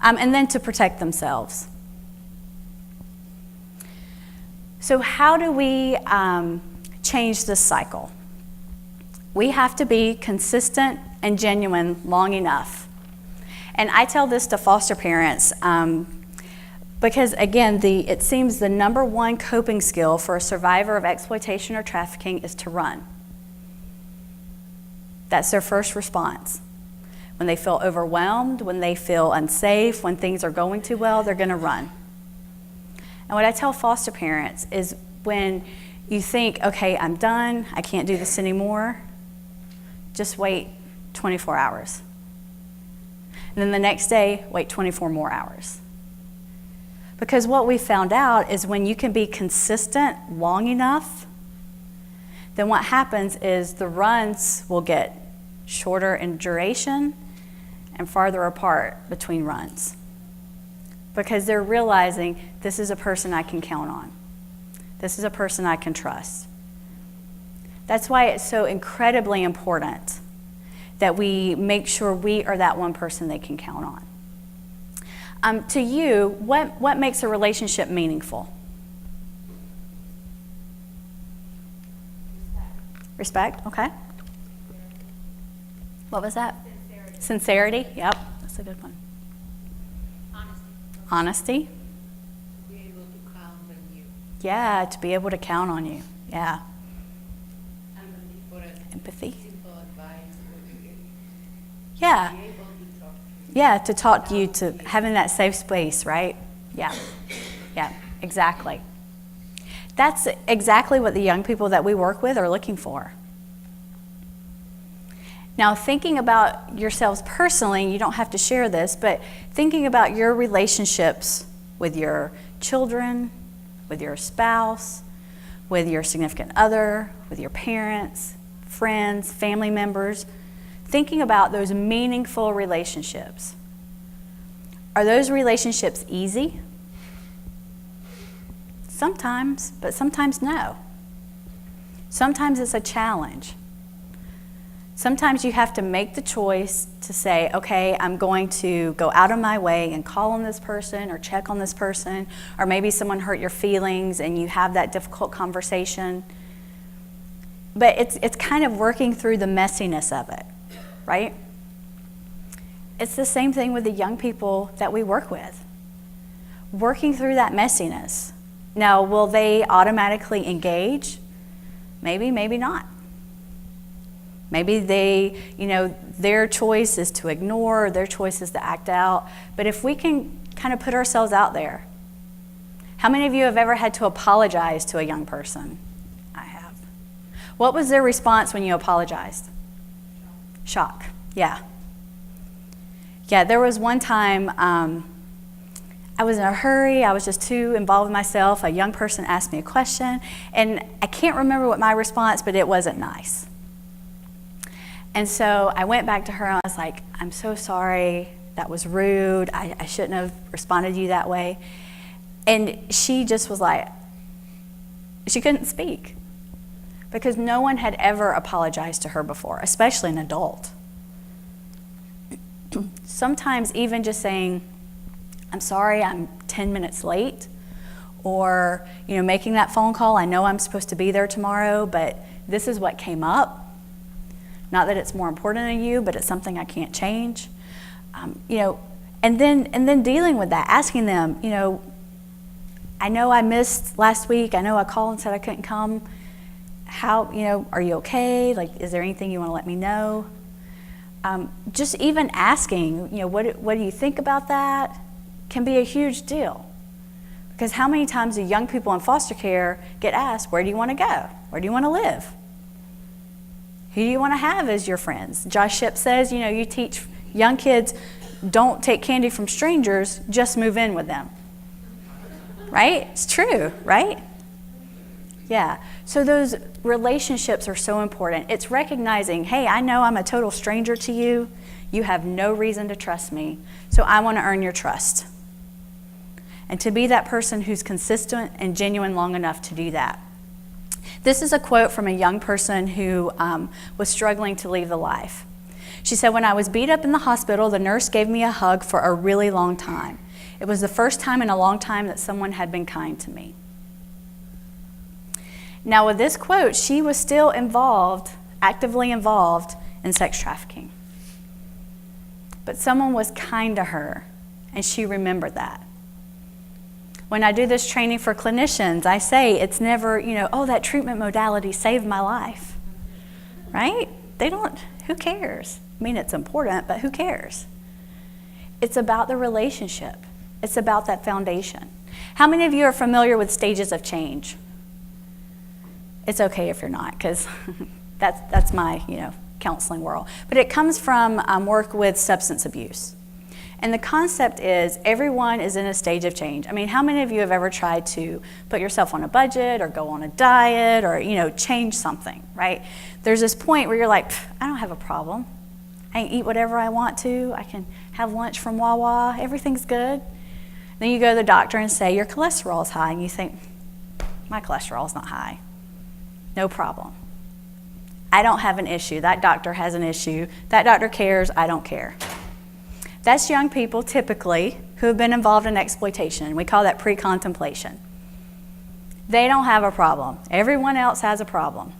And then to protect themselves. So how do we change this cycle? We have to be consistent and genuine long enough. And I tell this to foster parents because, again, it seems the number one coping skill for a survivor of exploitation or trafficking is to run. That's their first response. When they feel overwhelmed, when they feel unsafe, when things are going too well, they're going to run. And what I tell foster parents is when you think, okay, I'm done, I can't do this anymore, just wait 24 hours. And then the next day, wait 24 more hours. Because what we found out is when you can be consistent long enough, then what happens is the runs will get shorter in duration and farther apart between runs. Because they're realizing this is a person I can count on. This is a person I can trust. That's why it's so incredibly important that we make sure we are that one person they can count on. To you, what makes a relationship meaningful? Respect, okay. What was that? Sincerity, yep, that's a good one. Honesty. To be able to count on you. Yeah, to be able to count on you, yeah. Empathy. Simple advice. Yeah. Be able to talk to you. Yeah, to talk to you, to having that safe space, right? Yeah, yeah, exactly. That's exactly what the young people that we work with are looking for. Now, thinking about yourselves personally, you don't have to share this, but thinking about your relationships with your children, with your spouse, with your significant other, with your parents, friends, family members, thinking about those meaningful relationships. Are those relationships easy? Sometimes, but sometimes no. Sometimes it's a challenge. Sometimes you have to make the choice to say, okay, I'm going to go out of my way and call on this person or check on this person, or maybe someone hurt your feelings and you have that difficult conversation. But it's kind of working through the messiness of it, right? It's the same thing with the young people that we work with. Working through that messiness. Now, will they automatically engage? Maybe, maybe not. Maybe they, their choice is to ignore, their choice is to act out. But if we can kind of put ourselves out there, how many of you have ever had to apologize to a young person? I have. What was their response when you apologized? Shock. Yeah. Yeah, there was one time I was in a hurry. I was just too involved with myself. A young person asked me a question, and I can't remember what my response, but it wasn't nice. And so I went back to her and I was like, I'm so sorry, that was rude, I shouldn't have responded to you that way. And she just was like, she couldn't speak because no one had ever apologized to her before, especially an adult. Sometimes even just saying, I'm sorry, I'm 10 minutes late, or making that phone call, I know I'm supposed to be there tomorrow, but this is what came up. Not that it's more important than you, but it's something I can't change. And then dealing with that, asking them, I know I missed last week. I know I called and said I couldn't come. How, are you okay? Like, is there anything you want to let me know? Just even asking, what do you think about that can be a huge deal. Because how many times do young people in foster care get asked, where do you want to go? Where do you want to live? Who do you want to have as your friends? Josh Shipp says, you teach young kids, don't take candy from strangers, just move in with them. Right? It's true, right? Yeah. So those relationships are so important. It's recognizing, hey, I know I'm a total stranger to you. You have no reason to trust me. So I want to earn your trust. And to be that person who's consistent and genuine long enough to do that. This is a quote from a young person who was struggling to leave the life. She said, when I was beat up in the hospital, the nurse gave me a hug for a really long time. It was the first time in a long time that someone had been kind to me. Now with this quote, she was still involved, actively involved in sex trafficking. But someone was kind to her, and she remembered that. When I do this training for clinicians, I say it's never, oh, that treatment modality saved my life, right? Who cares? I mean, it's important, but who cares? It's about the relationship. It's about that foundation. How many of you are familiar with stages of change? It's okay if you're not, because that's my counseling world. But it comes from work with substance abuse. And the concept is everyone is in a stage of change. I mean, how many of you have ever tried to put yourself on a budget or go on a diet or, change something, right? There's this point where you're like, I don't have a problem. I can eat whatever I want to. I can have lunch from Wawa. Everything's good. Then you go to the doctor and say, your cholesterol is high. And you think, my cholesterol is not high. No problem. I don't have an issue. That doctor has an issue. That doctor cares. I don't care. That's young people, typically, who have been involved in exploitation. We call that pre-contemplation. They don't have a problem. Everyone else has a problem.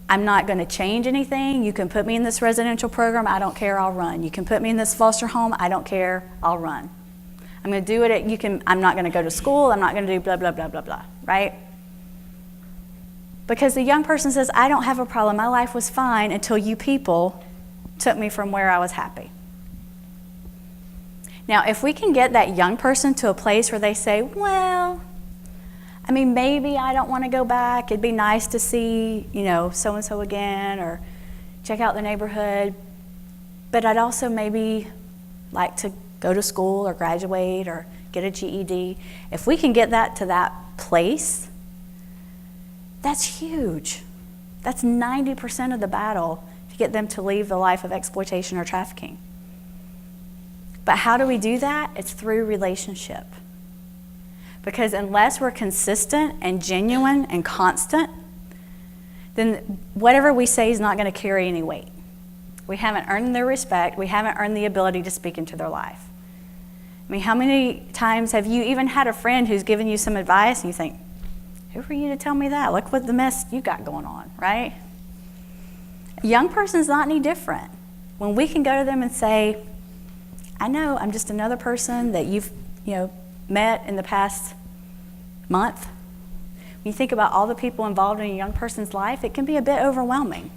I'm not going to change anything. You can put me in this residential program. I don't care. I'll run. You can put me in this foster home. I don't care. I'll run. I'm going to do it. I'm not going to go to school. I'm not going to do blah, blah, blah, blah, blah, right? Because the young person says, I don't have a problem. My life was fine until you people took me from where I was happy. Now, if we can get that young person to a place where they say, well, I mean, maybe I don't want to go back. It'd be nice to see, so-and-so again or check out the neighborhood. But I'd also maybe like to go to school or graduate or get a GED. If we can get that to that place, that's huge. That's 90% of the battle to get them to leave the life of exploitation or trafficking. But how do we do that? It's through relationship. Because unless we're consistent and genuine and constant, then whatever we say is not going to carry any weight. We haven't earned their respect. We haven't earned the ability to speak into their life. I mean, how many times have you even had a friend who's given you some advice and you think, who are you to tell me that? Look what the mess you got going on, right? A young person's not any different. When we can go to them and say, I know I'm just another person that you've met in the past month. When you think about all the people involved in a young person's life, it can be a bit overwhelming.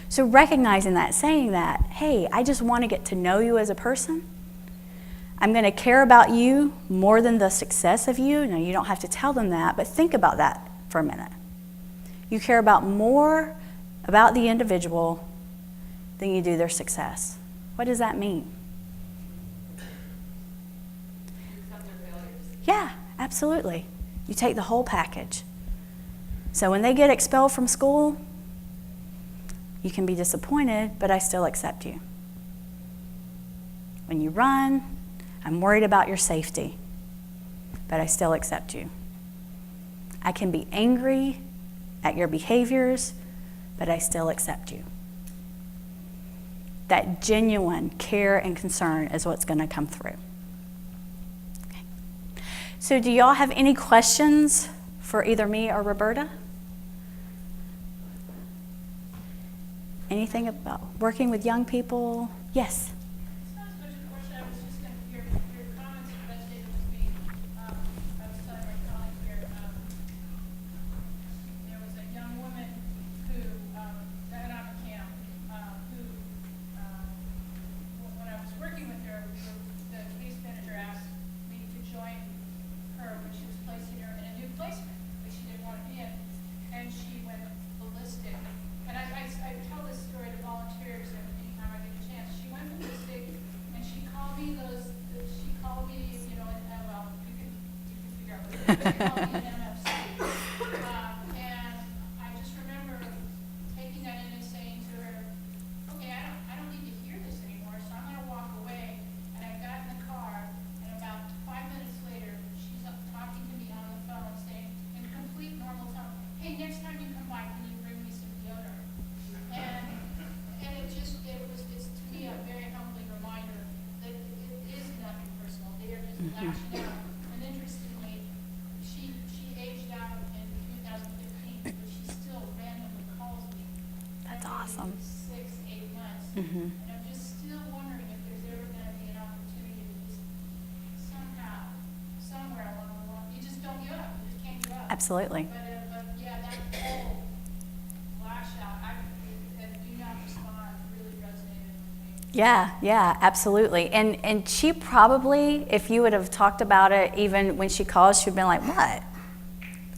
So recognizing that, saying that, hey, I just want to get to know you as a person. I'm going to care about you more than the success of you. Now, you don't have to tell them that, but think about that for a minute. You care about more about the individual than you do their success. What does that mean? Yeah, absolutely. You take the whole package. So when they get expelled from school, you can be disappointed, but I still accept you. When you run, I'm worried about your safety, but I still accept you. I can be angry at your behaviors, but I still accept you. That genuine care and concern is what's going to come through. Okay. So do y'all have any questions for either me or Roberta? Anything about working with young people? Yes? And I just remember taking that in and saying to her, okay, I don't need to hear this anymore, so I'm going to walk away. And I got in the car, and about 5 minutes later, she's up talking to me on the phone, saying, in complete normal tone, hey, next time you come by, can you bring me some deodorant? And it's to me a very humbling reminder that it is nothing personal. They are just lashing out. And interestingly, she aged out in 2015, but she still randomly calls me. That's awesome. 6, 8 months. Mm-hmm. And I'm just still wondering if there's ever going to be an opportunity to just somehow, somewhere along the line, you just don't give up. You just can't give up. Absolutely. But yeah, that whole lash out, I do not respond really resonated with me. Yeah, absolutely. And she probably, if you would have talked about it even when she called, she'd been like, what?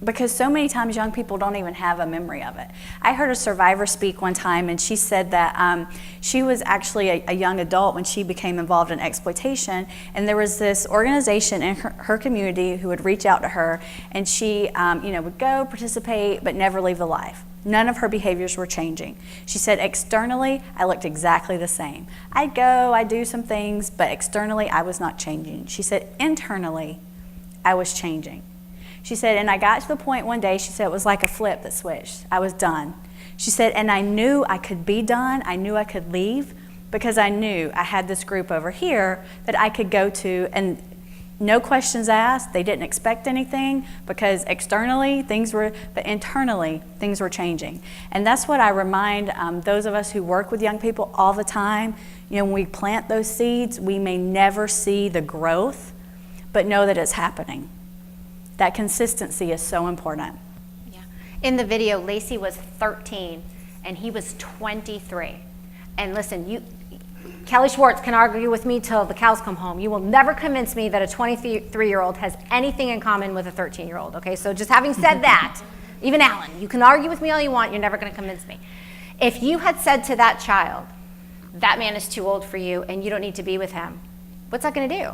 Because so many times young people don't even have a memory of it. I heard a survivor speak one time, and she said that she was actually a young adult when she became involved in exploitation, and there was this organization in her community who would reach out to her, and she would go participate but never leave the life. None of her behaviors were changing. She said, externally, I looked exactly the same. I'd go, I'd do some things, but externally, I was not changing. She said, internally, I was changing. She said, and I got to the point one day, she said, it was like a flip that switched. I was done. She said, and I knew I could be done. I knew I could leave because I knew I had this group over here that I could go to, and no questions asked. They didn't expect anything because externally things were, but internally things were changing. And that's what I remind those of us who work with young people all the time. When we plant those seeds, we may never see the growth, but know that it's happening. That consistency is so important. Yeah. In the video, Lacey was 13 and he was 23. And listen, Kelly Schwartz can argue with me till the cows come home. You will never convince me that a 23-year-old has anything in common with a 13-year-old, okay? So just having said that, even Alan, you can argue with me all you want, you're never gonna convince me. If you had said to that child, that man is too old for you and you don't need to be with him, what's that gonna do?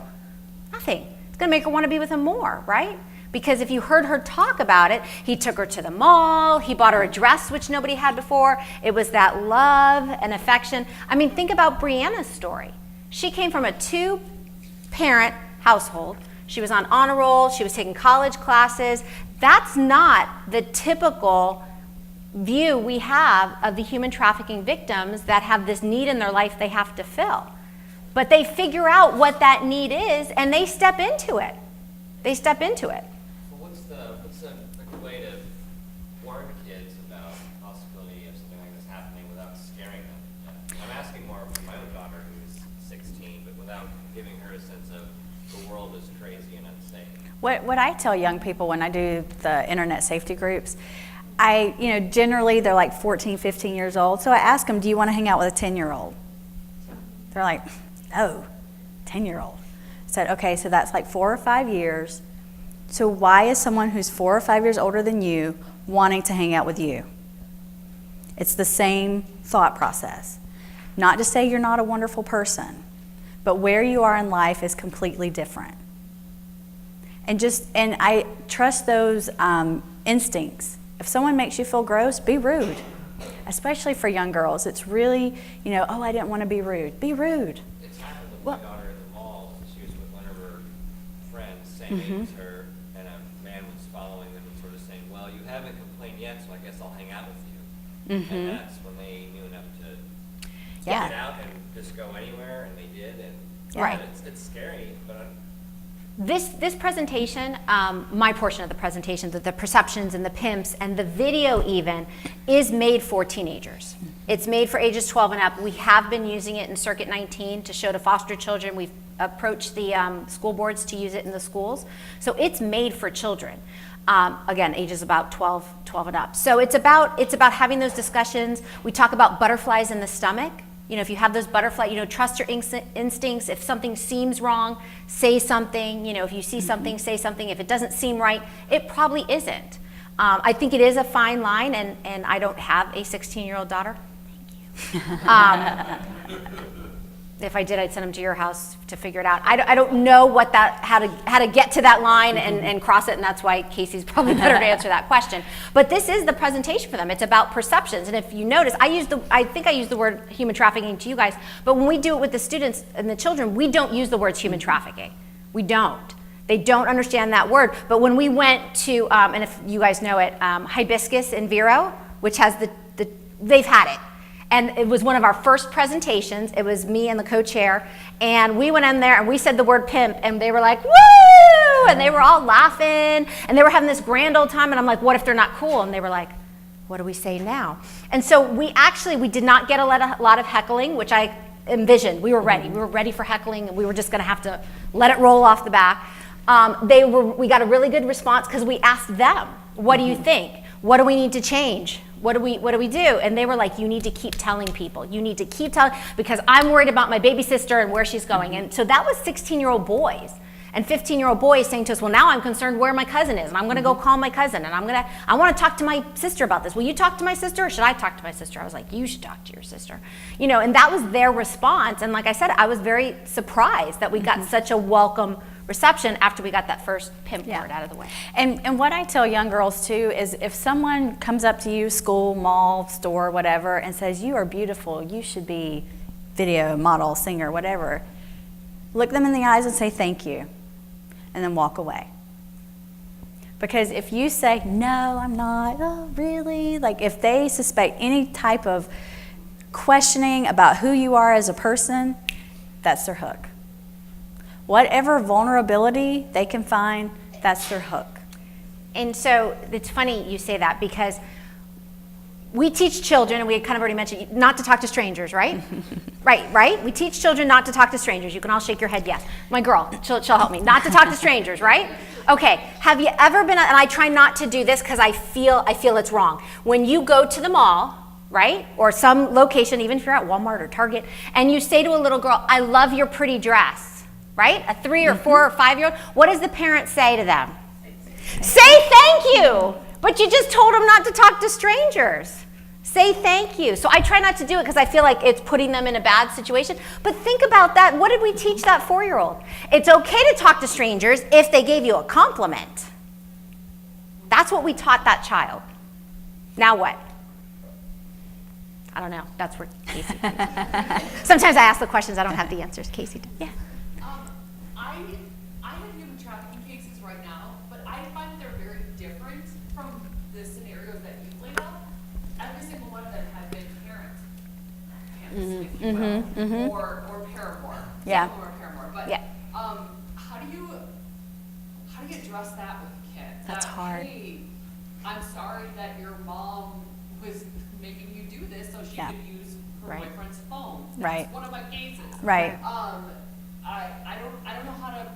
Nothing. It's gonna make her wanna be with him more, right? Because if you heard her talk about it, he took her to the mall, he bought her a dress which nobody had before. It was that love and affection. I mean, think about Brianna's story. She came from a 2-parent household. She was on honor roll, she was taking college classes. That's not the typical view we have of the human trafficking victims that have this need in their life they have to fill. But they figure out what that need is and they step into it. They step into it. What's a way to warn kids about the possibility of something like this happening without scaring them? I'm asking more for my own daughter who's 16, but without giving her a sense of the world is crazy and unsafe. What I tell young people when I do the internet safety groups, generally they're like 14, 15 years old. So I ask them, do you want to hang out with a 10-year-old? They're like, oh, 10-year-old. I said, okay, so that's like 4 or 5 years. So why is someone who's 4 or 5 years older than you wanting to hang out with you? It's the same thought process. Not to say you're not a wonderful person, but where you are in life is completely different. And I trust those instincts. If someone makes you feel gross, be rude. Especially for young girls. It's really, oh, I didn't want to be rude. Be rude. It's happened with my daughter in the mall. She was with one of her friends, same age as her, and a man was following them and sort of saying, well, you haven't complained yet, so I guess I'll hang out with you. And that's when they knew enough to get out and just go anywhere, and they did. And Right. It's scary, but This presentation, my portion of the presentation, the perceptions and the pimps and the video even, is made for teenagers. It's made for ages 12 and up. We have been using it in Circuit 19 to show to foster children. We've approached the school boards to use it in the schools. So it's made for children. Again, ages about 12 and up. So it's about having those discussions. We talk about butterflies in the stomach. If you have those butterfly, trust your instincts. If something seems wrong, say something. If you see something, say something. If it doesn't seem right, it probably isn't. I think it is a fine line, and I don't have a 16-year-old daughter. Thank you. If I did, I'd send them to your house to figure it out. I don't know how to get to that line and cross it, and that's why Casey's probably better to answer that question. But this is the presentation for them. It's about perceptions, and if you notice, I think I used the word human trafficking to you guys, but when we do it with the students and the children, we don't use the words human trafficking. We don't. They don't understand that word. But when we went to, and if you guys know it, Hibiscus in Vero, which has they've had it. And it was one of our first presentations. It was me and the co-chair. And we went in there and we said the word pimp. And they were like, woo! And they were all laughing. And they were having this grand old time. And I'm like, what if they're not cool? And they were like, what do we say now? And so we did not get a lot of heckling, which I envisioned. We were ready. We were ready for heckling. And we were just going to have to let it roll off the back. We got a really good response because we asked them, what do you think? What do we need to change? what do we do? And they were like, you need to keep telling people. You need to keep telling, because I'm worried about my baby sister and where she's going. And so that was 16-year-old boys and 15-year-old boys saying to us, well, now I'm concerned where my cousin is, and I'm going to go call my cousin, and I want to talk to my sister about this. Will you talk to my sister, or should I talk to my sister? I was like, you should talk to your sister. You know, and that was their response. And like I said, I was very surprised that we got such a welcome reception after we got that first pimp word out of the way. And what I tell young girls too is, if someone comes up to you, school, mall, store, whatever, and says, you are beautiful, you should be video, model, singer, whatever, look them in the eyes and say thank you, and then walk away. Because if you say, no, I'm not, oh, really? Like, if they suspect any type of questioning about who you are as a person, that's their hook. Whatever vulnerability they can find, that's their hook. And so it's funny you say that, because we teach children, and we had kind of already mentioned, not to talk to strangers, right? right? We teach children not to talk to strangers. You can all shake your head yes. My girl, she'll help me. Not to talk to strangers, right? Okay, have you ever been, and I try not to do this because I feel it's wrong. When you go to the mall, right, or some location, even if you're at Walmart or Target, and you say to a little girl, I love your pretty dress, right? A 3 or 4 or 5-year-old, what does the parent say to them? Say thank you, but you just told them not to talk to strangers. Say thank you. So I try not to do it because I feel like it's putting them in a bad situation. But think about that. What did we teach that 4-year-old? It's okay to talk to strangers if they gave you a compliment. That's what we taught that child. Now what? I don't know. That's where Casey. Sometimes I ask the questions, I don't have the answers. Casey, yeah. I have human trafficking cases right now, but I find that they're very different from the scenarios that you've laid out. Every single one of them have been parent pimps, if you will, or paramour. Yeah. Or paramour. But yeah. How do you address that with kids? That's hard. Hey, I'm sorry that your mom was making you do this so she could use her boyfriend's phone. That's one of my cases. Right. I don't know how to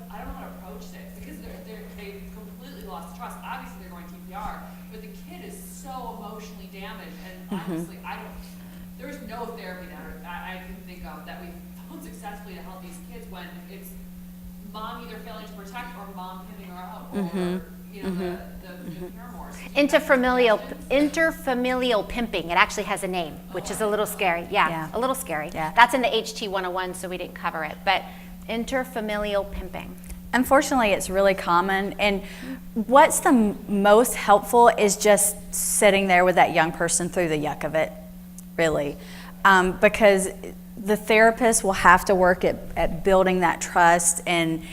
approach this, because they've completely lost trust. Obviously they're going TPR, but the kid is so emotionally damaged, and honestly, there's no therapy that I can think of that we've found successfully to help these kids when it's mom either failing to protect or mom pimping her out, or the paramours. Interfamilial pimping. It actually has a name, which is a little scary. Yeah, a little scary. Yeah. That's in the HT 101, so we didn't cover it. But interfamilial pimping. Unfortunately, it's really common. And what's the most helpful is just sitting there with that young person through the yuck of it, really. Because the therapist will have to work at building that trust and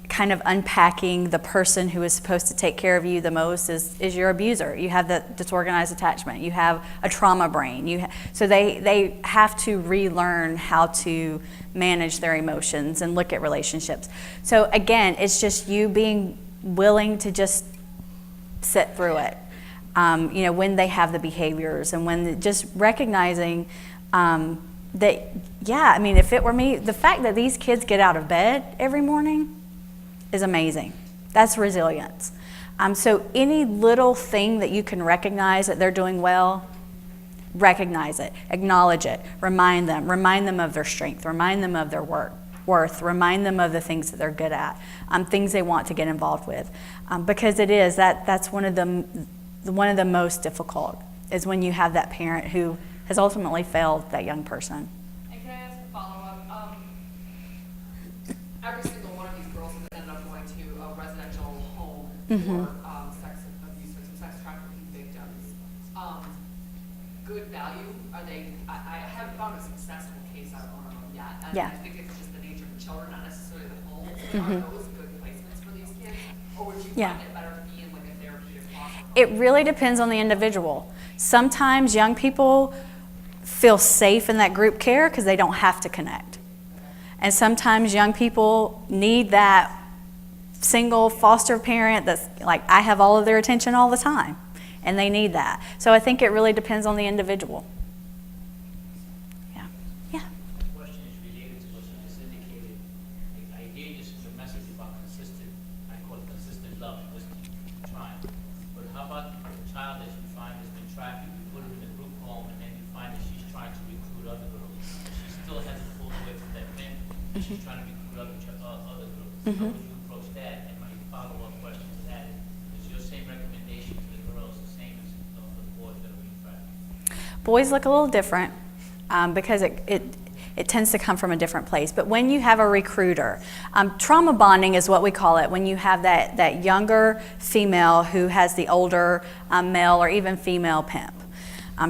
kind of unpacking the person who is supposed to take care of you the most is your abuser. You have the disorganized attachment. You have a trauma brain. So they have to relearn how to manage their emotions and look at relationships. So again, it's just you being willing to just sit through it. When they have the behaviors, and when just recognizing that, if it were me, the fact that these kids get out of bed every morning is amazing. That's resilience. So any little thing that you can recognize that they're doing well, recognize it, acknowledge it, remind them of their strength, remind them of their worth, remind them of the things that they're good at, things they want to get involved with, because that's one of the most difficult, is when you have that parent who has ultimately failed that young person. And can I ask a follow-up? Every single one of these girls has ended up going to a residential home for sex abuse victims, sex trafficking victims. Good value? Are they? I haven't found a successful case out of one of them yet. And I think it's just the nature of the children, not necessarily the homes. But are those good placements for these kids, or would you find it better to be in like a therapeutic foster home? It really depends on the individual. Sometimes young people feel safe in that group care because they don't have to connect. And sometimes young people need that single foster parent that's like, I have all of their attention all the time, and they need that. So I think it really depends on the individual. Yeah. The question is related to what you just indicated. I hear the message about consistent, I call it consistent love, just keep trying. But how about a child that you find has been trafficked? and she's trying to recruit other groups. How would you approach that? And my follow-up question to that is your same recommendation to the girls the same as for the boys that are being trafficked? Boys look a little different because it tends to come from a different place. But when you have a recruiter, trauma bonding is what we call it, when you have that younger female who has the older male or even female pimp,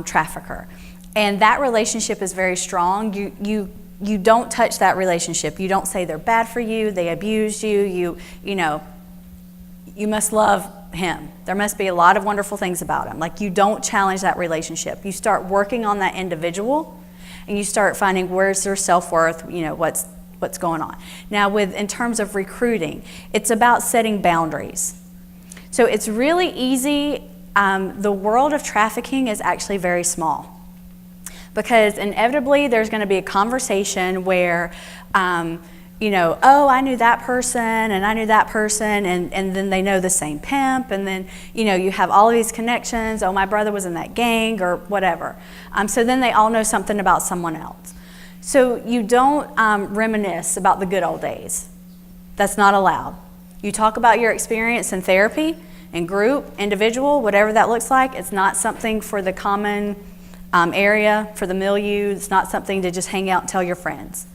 trafficker. And that relationship is very strong. You don't touch that relationship. You don't say they're bad for you, they abused you, you must love him. There must be a lot of wonderful things about him. Like, you don't challenge that relationship. You start working on that individual, and you start finding where's their self-worth, what's going on. Now, in terms of recruiting, it's about setting boundaries. So it's really easy. The world of trafficking is actually very small, because inevitably there's going to be a conversation where, oh, I knew that person and I knew that person, and then they know the same pimp, and then, you have all of these connections. Oh, my brother was in that gang or whatever. So then they all know something about someone else. So you don't reminisce about the good old days. That's not allowed. You talk about your experience in therapy, in group, individual, whatever that looks like. It's not something for the common area, for the milieu. It's not something to just hang out and tell your friends.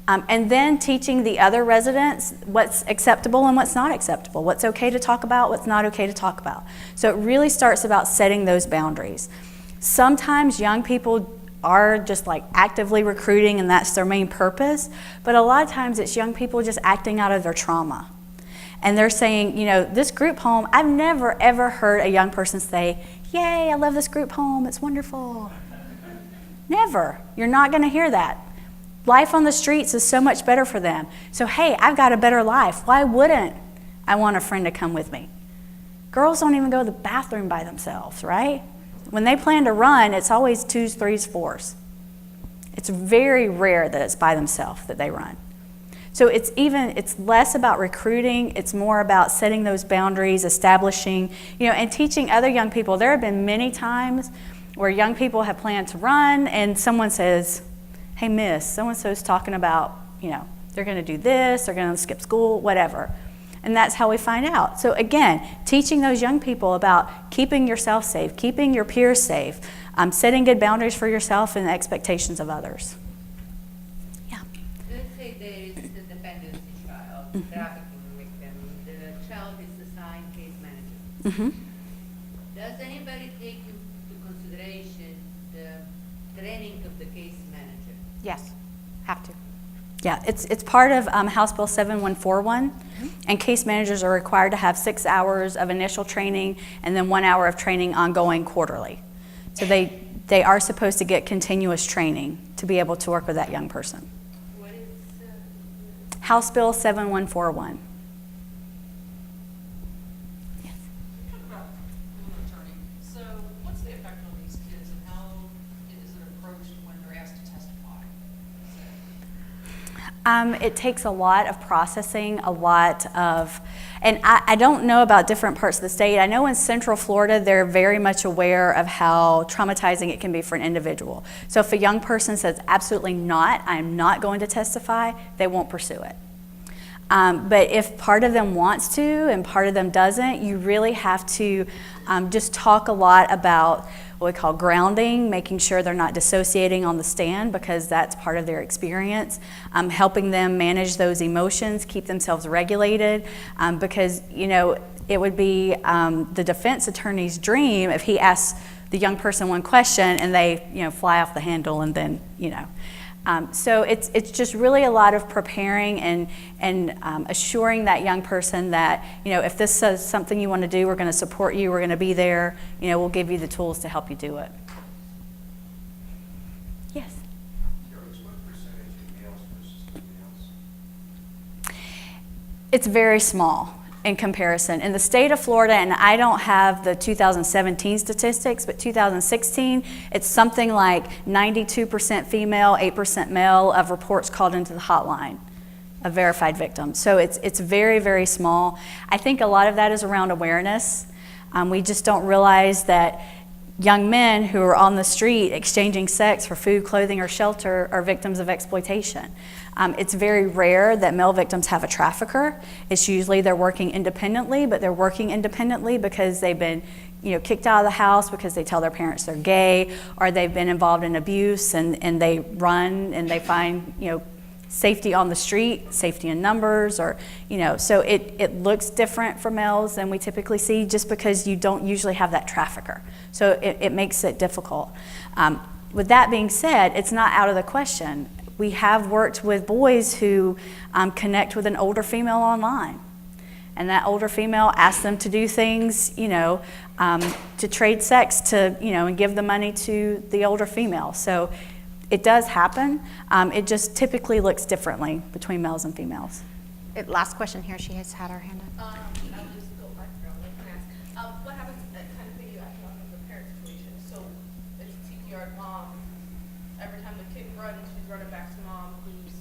And then teaching the other residents what's acceptable and what's not acceptable, what's okay to talk about, what's not okay to talk about. So it really starts about setting those boundaries. Sometimes young people are just like actively recruiting and that's their main purpose, but a lot of times it's young people just acting out of their trauma. And they're saying, this group home, I've never ever heard a young person say, yay, I love this group home, it's wonderful. Never. You're not going to hear that. Life on the streets is so much better for them. So, hey, I've got a better life. Why wouldn't I want a friend to come with me? Girls don't even go to the bathroom by themselves, right? When they plan to run, it's always 2s, 3s, 4s. It's very rare that it's by themselves that they run. So it's less about recruiting, it's more about setting those boundaries, establishing, and teaching other young people. There have been many times where young people have planned to run and someone says, hey, miss, so-and-so's talking about, they're going to do this, they're going to skip school, whatever. And that's how we find out. So again, teaching those young people about keeping yourself safe, keeping your peers safe, setting good boundaries for yourself and the expectations of others. Yeah. Let's say there is a dependency child, trafficking victim. The child is assigned case manager. Does anybody take into consideration the training of the case manager? Yes, have to. Yeah, it's part of House Bill 7141, and case managers are required to have 6 hours of initial training and then 1 hour of training ongoing quarterly. So they are supposed to get continuous training to be able to work with that young person. What is House Bill 7141. So what's the effect on these kids and how is it approached when they're asked to testify? It takes a lot of processing, and I don't know about different parts of the state. I know in Central Florida, they're very much aware of how traumatizing it can be for an individual. So if a young person says, absolutely not, I'm not going to testify, they won't pursue it. But if part of them wants to and part of them doesn't, you really have to just talk a lot about what we call grounding, making sure they're not dissociating on the stand because that's part of their experience, helping them manage those emotions, keep themselves regulated, because it would be the defense attorney's dream if he asks the young person one question and they fly off the handle and then so it's just really a lot of preparing and assuring that young person that, if this is something you want to do, we're going to support you, we're going to be there, we'll give you the tools to help you do it. Yes? What percentage of males versus females? It's very small in comparison. In the state of Florida, and I don't have the 2017 statistics, but 2016, it's something like 92% female, 8% male of reports called into the hotline of verified victims. So it's very, very small. I think a lot of that is around awareness. We just don't realize that young men who are on the street exchanging sex for food, clothing, or shelter are victims of exploitation. It's very rare that male victims have a trafficker. It's usually they're working independently, but they're working independently because they've been kicked out of the house because they tell their parents they're gay, or they've been involved in abuse, and they run and they find safety on the street, safety in numbers, or so it looks different for males than we typically see, just because you don't usually have that trafficker. So it makes it difficult. With that being said, it's not out of the question. We have worked with boys who connect with an older female online, and that older female asks them to do things, to trade sex and give the money to the older female. So it does happen. It just typically looks differently between males and females. Last question here. She has had her hand up. I'll just go back around and ask. What happens that kind of piggybacking off of the parent situation? So it's a tiki-yard mom. Every time the kid runs, she's running back to mom, who's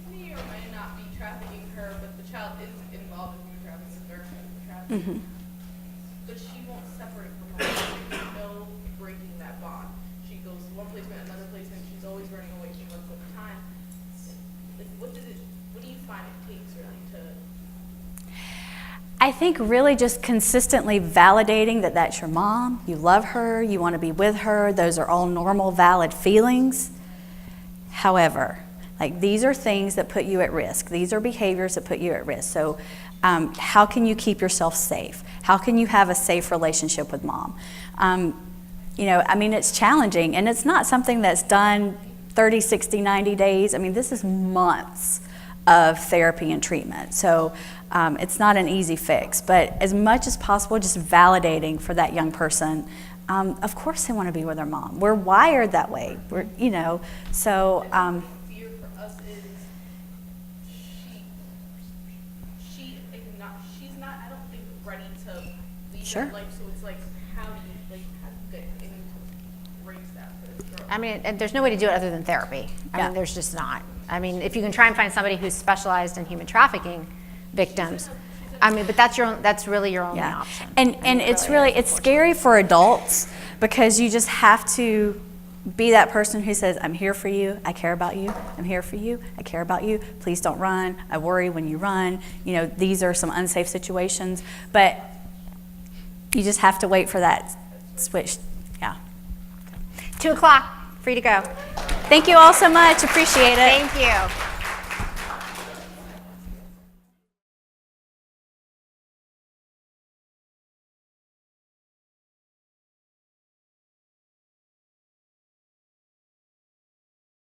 may or may not be trafficking her, but the child is involved in human trafficking or trafficking. But she won't separate from mom. There's no breaking that bond. She goes to one placement, another placement. She's always running away. She runs all the time. Like, what do you find it takes really to? I think really just consistently validating that that's your mom, you love her, you want to be with her, those are all normal, valid feelings. However, these are things that put you at risk. These are behaviors that put you at risk. So how can you keep yourself safe? How can you have a safe relationship with mom? It's challenging, and it's not something that's done 30, 60, 90 days. This is months of therapy and treatment. So it's not an easy fix, but as much as possible, just validating for that young person. Of course they want to be with their mom. We're wired that way. So. Fear for us is she's not, I don't think, ready to leave Sure. that life. So it's how do you get into raise that for this girl? And there's no way to do it other than therapy. There's just not. If you can try and find somebody who's specialized in human trafficking victims, but that's really your only option. And it's scary for adults, because you just have to be that person who says, I'm here for you, I care about you, I'm here for you, I care about you, please don't run, I worry when you run. These are some unsafe situations, but you just have to wait for that switch. 2:00, free to go. Thank you all so much, appreciate it. Thank you.